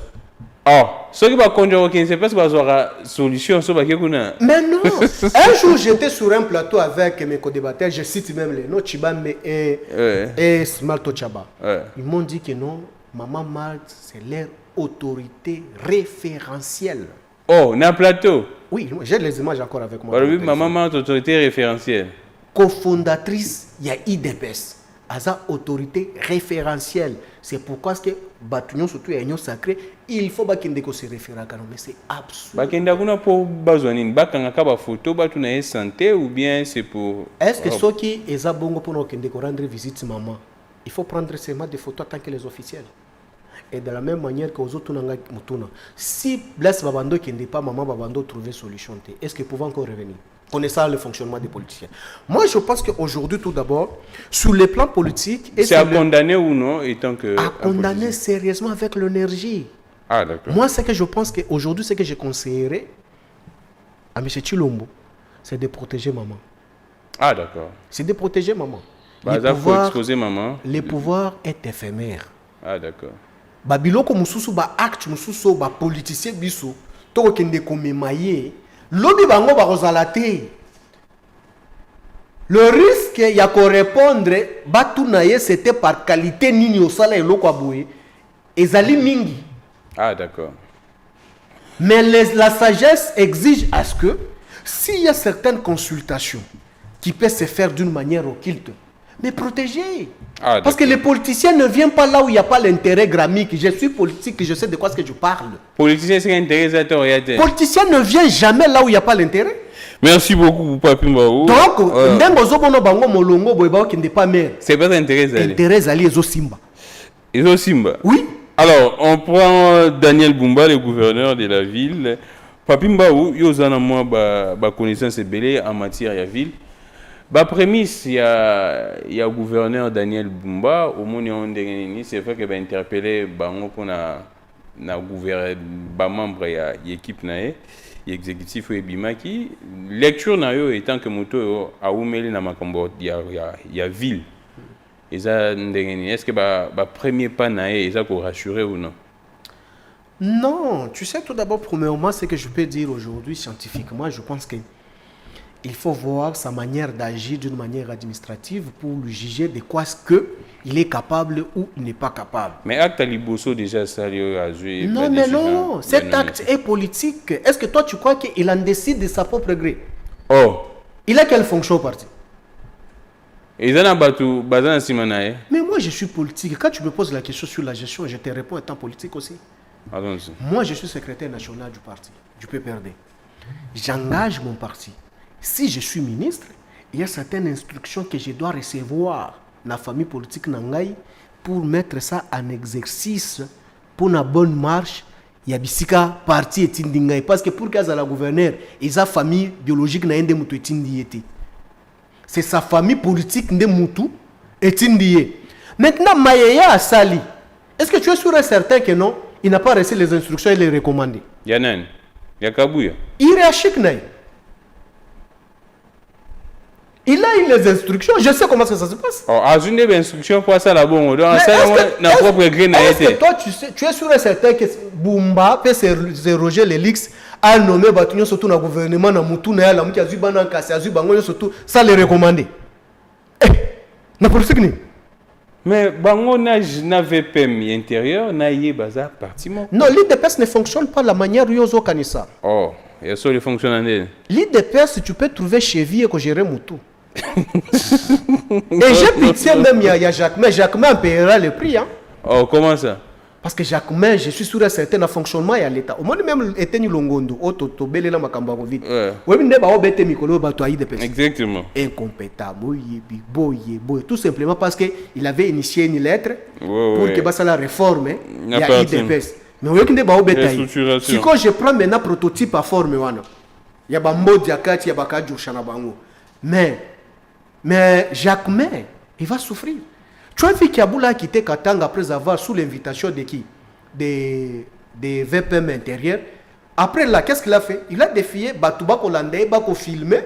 Ah, ce qui va conduire au c'est parce que bazora solution so ba kuna. Mais non. Un jour j'étais sur un plateau avec mes co-débatteurs, je cite même les noms Chibambe et Smalto Chaba. Ils m'ont dit que non, Maman Marthe c'est leur autorité référentielle. Oh, on a un plateau. Oui, j'ai les images encore avec moi. Oui, Maman Marthe, autorité référentielle. Cofondatrice, il y a IDPS. Asa autorité référentielle. C'est pourquoi ce que Batunion surtout est sacré, il faut que se réfère à Canon, mais c'est absurde. Bakenda kuna pour besoin bakanga ka ba photo batu na santé ou bien c'est pour. Est-ce que ceux qui eza bongo pour rendre visite maman, il faut prendre seulement des photos tant que les officiels. Et de la même manière que aux autres mutuna. Si Blaise Babando qui n'est pas maman Babando trouver solution, est-ce qu'il pouvait encore revenir? Connaissant le fonctionnement des politiciens. Moi, je pense qu'aujourd'hui, tout d'abord, sur le plan politique... C'est à condamner ou non, étant que... À condamner sérieusement avec l'énergie. Ah, d'accord. Moi, ce que je pense qu'aujourd'hui, ce que je conseillerais à M. Chilombo, c'est de protéger maman. Ah, d'accord. C'est de protéger maman. Il faut exposer maman. Le pouvoir est éphémère. Ah, d'accord. Babiloko mususu ba acte mususu ba politicien biso to kende komemaye lobi bango ba rozalate. Le risque ya ko répondre batu na ye c'était par qualité nini osala eloko aboye ezali mingi. Ah, d'accord. Mais la sagesse exige à ce que s'il y a certaines consultations qui peuvent se faire d'une manière occulte, mais protéger. Ah, parce que les politiciens ne viennent pas là où il n'y a pas l'intérêt gramique. Je suis politique, je sais de quoi ce que je parle. Politicien, c'est intéressant. Politicien ne vient jamais là où il n'y a pas l'intérêt. Merci beaucoup, Papi Mbaou. Donc, c'est pas intéressant. Intérêt Zali et Simba. Et Simba. Oui. Alors, on prend Daniel Bumba, le gouverneur de la ville. Papi Mbaou, il y a une connaissance belée en matière de la ville. La prémisse, il y a le gouverneur Daniel Bumba, au moment où c'est vrai qu'il va interpeller pour na gouverner membre de l'équipe exécutif et Bimaki. Lecture na yo étant que moto a oumeli na makambo ya ville. Est-ce que le premier pas est rassuré ou non? Non, tu sais, tout d'abord, premièrement, ce que je peux dire aujourd'hui scientifiquement, je pense que il faut voir sa manière d'agir d'une manière administrative pour lui juger de quoi est-ce qu'il est capable ou il n'est pas capable. Mais acte Liboso déjà ça a joué. Non, mais non, cet acte est politique. Est-ce que toi tu crois qu'il en décide de sa propre gré? Oh. Il a quelle fonction au parti? Mais moi je suis politique. Quand tu me poses la question sur la gestion, je te réponds étant politique aussi. Allons-y. Moi je suis secrétaire national du parti, du PPRD. J'engage mon parti. Si je suis ministre, il y a certaines instructions que je dois recevoir dans la famille politique Nangaï pour mettre ça en exercice pour une bonne marche. Il y a bisika parti et tindingaï parce que pour qu'elle la gouverneur, il a famille biologique na ende mutu etindiété. C'est sa famille politique de mutu etindié. Maintenant Mayeya Sali. Est-ce que tu es sûr et certain que non, il n'a pas reçu les instructions et les recommandés? Yanan, Yakabouya. Il réagit que il a eu les instructions, je sais comment ça se passe. Oh, a une instruction pour ça là-bas. Est-ce que toi, tu es sûr et certain que Bumba peut se roger les leaks à nommer Batunyo surtout dans le gouvernement, dans Moutou, dans la Moutia Zubanan, Kassia Zubango, surtout, ça les recommander. Na politique ni. Mais Bango n'avait pas mis intérieur, n'a y bazar parti. Non, l'IDPS ne fonctionne pas de la manière dont Yozo Kanissa. Oh, et ça il fonctionne. L'IDPS, tu peux trouver cheville et que gérer Moutou. Et j'ai pitié même, il y a Jacquemin. Jacquemin paiera le prix. Hein. Oh, comment ça? Parce que Jacquemin, je suis sûr et certain, fonctionnement et à l'État. Au moins, même, était Longondo, Ototo, Belela Makamba, vite. Exactement. Incompétent, boye. Tout simplement parce qu'il avait initié une lettre pour que ça la réforme. Il y a IDPS. Mais vous voyez si quand je prends maintenant prototype à forme, il y a Bambo Diakati, il y a Bakadjo Chanabango. Mais Jacquemin, il va souffrir. Tu as vu qu'Aboula a quitté Katanga après avoir sous l'invitation de qui? Des VPM intérieurs, Après là, qu'est-ce qu'il a fait? Il a défié Batou Bako Landé, Bako filmé,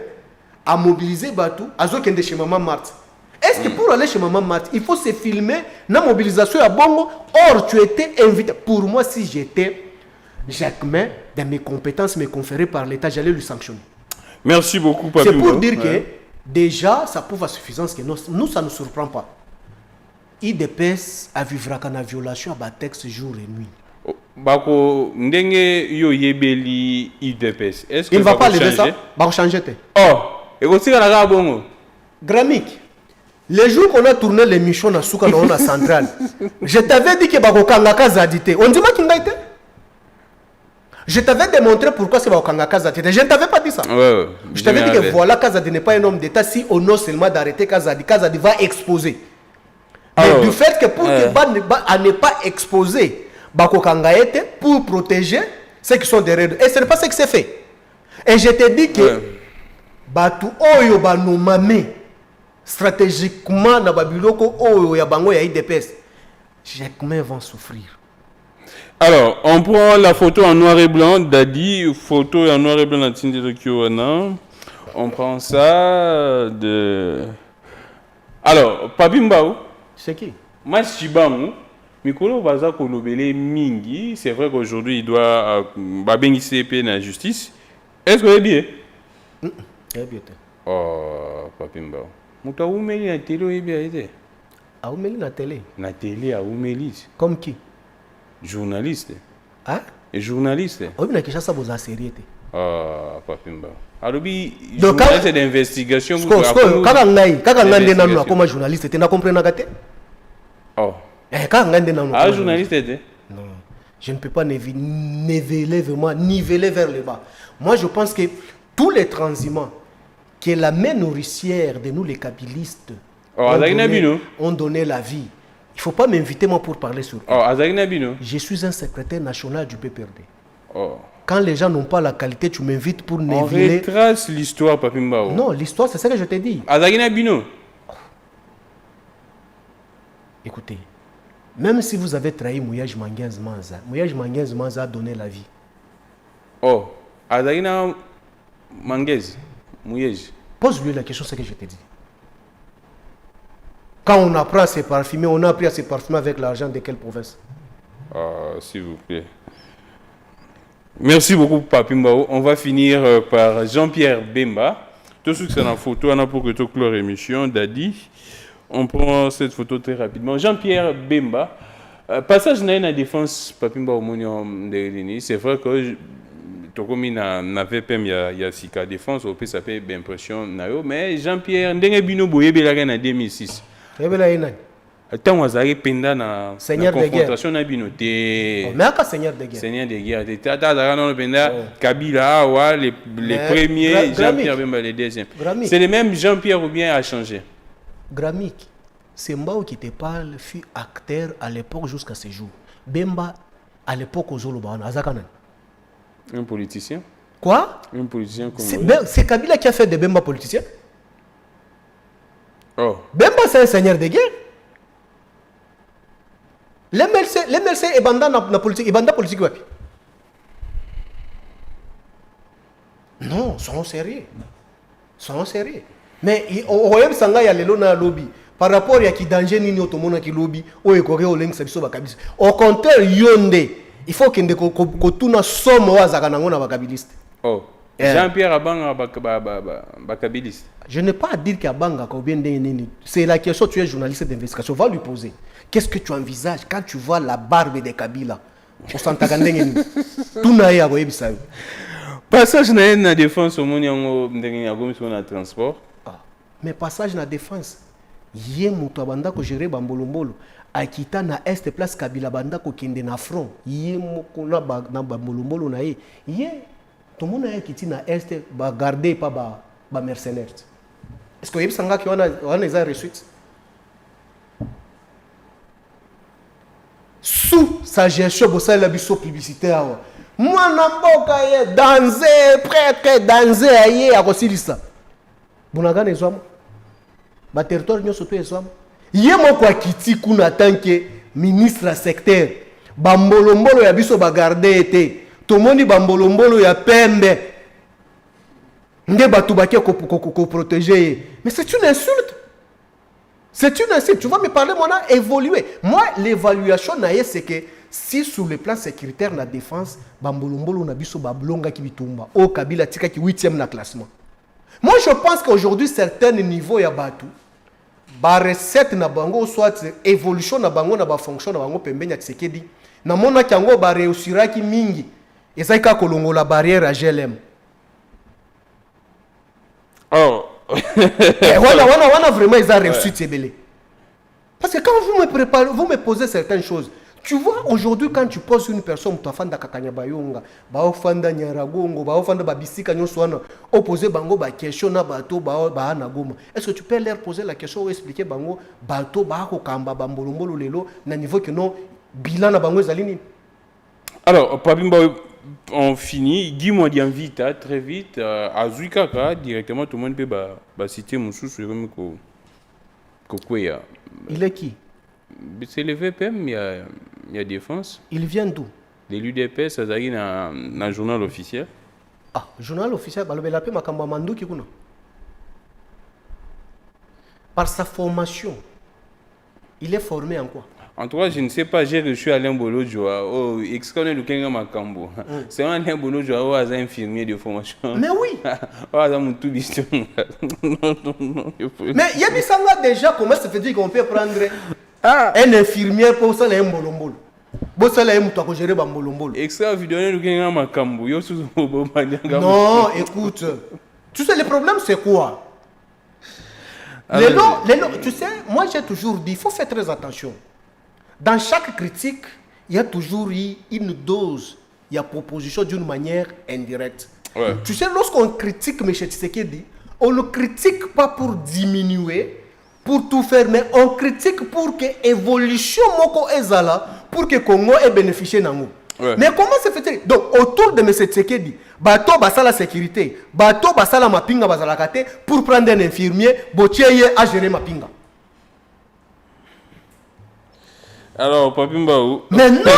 a mobilisé Batou, a Zokende chez Maman Marthe. Est-ce que pour aller chez Maman Marthe, il faut se filmer dans la mobilisation à Bongo? Or, tu étais invité. Pour moi, si j'étais Jacquemin, dans mes compétences me conférées par l'État, j'allais lui sanctionner. Merci beaucoup, Papi. C'est pour dire que déjà, ça prouve à suffisance que nous ça ne nous surprend pas. IDPS a vivre qu'en violation à texte jour et nuit. Bako ndenge yo yebeli IDPS. Est-ce que il va pas lever ça? Va changer. Oh, et aussi quand la bongo. Gramique. Les jours qu'on a tourné l'émission na Souka dans la centrale, je t'avais dit que Bako Kangaka Zadité. On dit moi qui été. Je t'avais démontré pourquoi c'est Bako Kangaka Zadité. Je ne t'avais pas dit ça. Ouais, je t'avais dit que voilà, Kazadi n'est pas un homme d'État si on ose seulement d'arrêter Kazadi. Kazadi va exposer. Mais du fait que pour que ne pas exposer Bako Kangaete pour protéger ceux qui sont derrière. Et ce n'est pas ce qui s'est fait. Et je te dis que Batu Oyo Banomame stratégiquement na Babiloko Oyo Yabango ya IDPS, Jacquemin vont souffrir. Alors, on prend la photo en noir et blanc, Dadi, photo en noir et blanc de Tinde Kyoana. On prend ça de. Alors, Papi Mbao. C'est qui? Machibamu. Mikolo Baza Kolobele Mingi. C'est vrai qu'aujourd'hui, il doit. Babengi CP na justice. Est-ce que c'est bien? C'est bien. Oh, Papi Mbao. Mouta Oumeli na télé ou bien été? A Oumeli na télé? Na télé à Oumeli. Comme qui? Journaliste. Hein? Et journaliste. Oui, mais qu'est-ce que ça vous a sérieux? Ah, Papi Mbao. Alors, journaliste d'investigation. Quand on a comme journaliste, tu n'as compris nagaté? Oh. Quand on a journaliste non, je ne peux pas niveler vers le bas. Moi, je pense que tous les transhumants, qui est la main nourricière de nous les kabylistes, ont donné la vie. Il ne faut pas m'inviter moi pour parler sur je suis un secrétaire national du PPRD. Oh. Quand les gens n'ont pas la qualité, tu m'invites pour niveler. On retrace l'histoire, Papi Mbao. Non, l'histoire, c'est ça que je t'ai dit. Écoutez, même si vous avez trahi Mouyaj Manguez Manza a donné la vie. Oh, Azagina Manguez, Mouyaj. Pose-lui la question, c'est ce que je t'ai dit. Quand on apprend à se parfumer, on a appris à se parfumer avec l'argent de quelle province? Ah, s'il vous plaît. Merci beaucoup, Papi Mbao. On va finir par Jean-Pierre Bemba. Tout ce que c'est dans la photo, on a pour que tu clore l'émission, Dadi. On prend cette photo très rapidement. Jean-Pierre Bemba. Passage dans la défense, Papi Mbao Mounion de c'est vrai que Tokomi n'avait pas il y a Sika défense, au ça fait impression. Mais Jean-Pierre, ndenge bino boye belaka en 2006. Tant wazari penda na confrontation na bino te. Mais aka seigneur de guerre. Seigneur de guerre. Tata zara no penda Kabila awa les premiers Jean-Pierre Bemba les deuxièmes. C'est le même Jean-Pierre ou bien a changé. Gramique, c'est Mbao qui te parle fut acteur à l'époque jusqu'à ce jour. Bemba à l'époque aux Zolobana Azakanan. Un politicien. Quoi? Un politicien comme c'est Kabila qui a fait de Bemba politicien. Oh. Bemba c'est un seigneur de guerre. Les MLC et Banda na politique, et Banda politique wapi? Non, soyons sérieux. Soyons sérieux. Mais on voit que Sanga ya lelo na lobby par rapport à qui danger nini otomona ki lobby o ekore o lengi sabiso bakabisa. Au contraire yonde, il faut que ko tuna somo wazaka nango na bakabiliste. Oh. Jean-Pierre Abanga bakabiliste. Je n'ai pas à dire qu'Abanga ou bien nini. C'est la question, tu es journaliste d'investigation, va lui poser. Qu'est-ce que tu envisages quand tu vois la barbe de Kabila? Passage na la défense au monde yango ndenge ya gomi na transport. Mais passage na défense. Yé muto abanda ko gérer bambolombolo. Akita na est place Kabila banda ko kende na front. Yé moko na bambolombolo na ye. Yé tout le monde a quitté na est ba garder pas ba mercenaires. Est-ce que yebisanga ki wana eza resuite? Sous sa gestion, bossa la biso publicitaire. Moi n'amboka ye danser, prêtre danser aye a kosilisa. Bunaga nezwamo. Ba territoire nyoso to ezwamo. Ye moko akiti kuna tant que ministre secteur. Ba mbolombolo ya biso ba garder été. tomoni bambolombolo ya pembe nde bato bakie ko protéger. Mais c'est une insulte. C'est une insulte. Tu vas me parler, on a évolué. Moi, l'évaluation, c'est que si sur le plan sécuritaire, la défense, bambolombolo na biso bablonga ki bitumba. Au Kabila tika ki 8e na classement. Moi, je pense qu'aujourd'hui, certains niveaux ya batu, ba recette na bango, soit évolution na bango, na ba fonction na bango, pembenya Tshisekedi, na mona kiango ba réussira ki mingi, esaika kolongo la barrière à GLM. Oh. Voilà, vraiment, ils ont réussi de parce que quand vous me posez certaines choses, tu vois, aujourd'hui, quand tu poses une personne, tu as fait kakanya bayonga, ba ofanda nyaragongo, ba ofanda babisika nyoswana, opposer bango ba question na bato ba na goma. Est-ce que tu peux leur poser la question ou expliquer bango bato ba ko kamba bambolombolo lelo na niveau que non bilan na bango ezalini? Alors, Papimba, on finit. Guy m'a dit vite, très vite. À Zuikaka, directement, tout le monde peut citer Moussou sur le Kokwea. Il est qui? C'est le VPM, il y a défense. Il vient d'où? De l'UDP, ça a dans le journal officiel. Ah, journal officiel, il appelle Makamba Mandou qui kuna. Par sa formation, il est formé en quoi? En tout cas, je ne sais pas, j'ai reçu Alain Bolodjoa, ex-connaît le Kenga Makambo. C'est un Alain Bolodjoa, un infirmier de formation. Mais oui! Mais il y a des sangs déjà, comment ça fait dire qu'on peut prendre un infirmier pour ça, un bolombolo. Bon, ça, là, il faut gérer un bolombolo. Extra vidéo, le Kenga Makambo. Non, écoute. Tu sais, le problème, c'est quoi? Tu sais, moi, j'ai toujours dit, il faut faire très attention. Dans chaque critique, il y a toujours eu une dose, il y a proposition d'une manière indirecte. Ouais. Tu sais, lorsqu'on critique M. Tshisekedi, on ne critique pas pour diminuer, pour tout faire, mais on critique pour que l'évolution moko ezala, pour que Congo ait bénéficié d'ango. Ouais. Mais comment se fait-il? Donc, autour de M. Tshisekedi, bateau basa la sécurité, bateau basa la mapinga basa kate, pour prendre un infirmier, botieye à gérer mapinga. Alors, Papimba, mais non,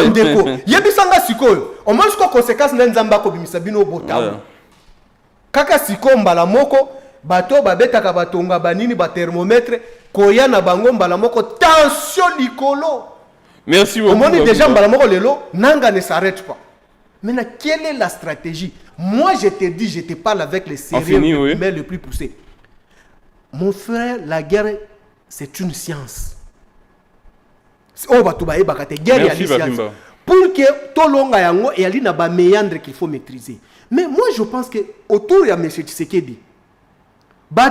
ndeko. Yebisanga sikoyo. Au moins, ce conséquence n'a nzamba ko bimisa bino botamu. Kaka siko mbala moko, bato babeta ka batonga banini ba thermomètre, koya na bango mbala moko tension likolo. Merci beaucoup. Au moins déjà mbala moko lelo, nanga ne s'arrête pas. Maintenant, quelle est la stratégie? Moi, je te dis, je te parle avec les sérieux, mais le plus poussé. Mon frère, la guerre, c'est une science. Oh, bah, guerre, pour que tout le monde ait un méandre qu'il faut maîtriser. Mais moi, je pense que autour de M. Tshisekedi, vous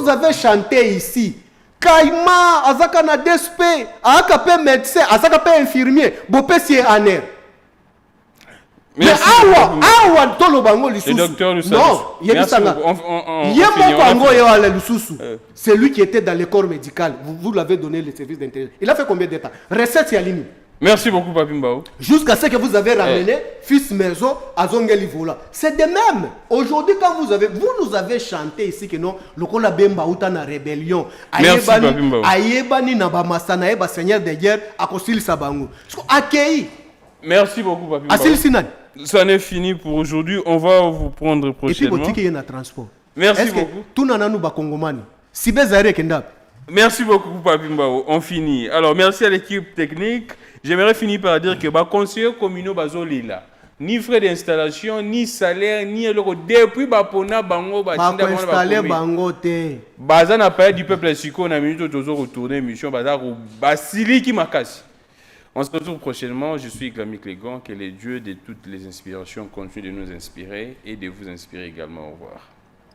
nous avez chanté ici. Kaima, Azaka na DSP, Azaka médecin, Azaka infirmier, Bopé si aner. Mais awa tolo bango lisusu. Le docteur Lussasu. Non, c'est lui qui était dans le corps médical. Vous l'avez donné le service d'intérim. Il a fait combien d'états? Recette Yalini. Merci beaucoup, Papimbao. Jusqu'à ce que vous avez ramené fils maison à Zongelivola. C'est de même. Aujourd'hui, quand vous nous avez chanté ici que non, le Kola Bemba Outa na rébellion. Merci, Papimbao. Ayebani na Bamasana, Eba Seigneur de guerre, à Kosil Sabango. Accueilli. Merci beaucoup, Papimbao. Asil Sinan. Ça n'est fini pour aujourd'hui. On va vous prendre prochainement. Et puis, il y a un transport. Merci beaucoup. Tout le monde Kongomani. Si Bézaré Kenda. Merci beaucoup, Papimbao. On finit. Alors, merci à l'équipe technique. J'aimerais finir par dire que les conseillers communaux bazolila. Ni frais d'installation, ni salaire, ni le depuis Bapona Bango Batinda installer Bango te. Bazan a parlé du peuple siko on a minute toujours retourner mission bazar ou Basili qui makasi. On se retrouve prochainement. Je suis Glamy Clégon. Que les dieux de toutes les inspirations continuent de nous inspirer et de vous inspirer également. Au revoir.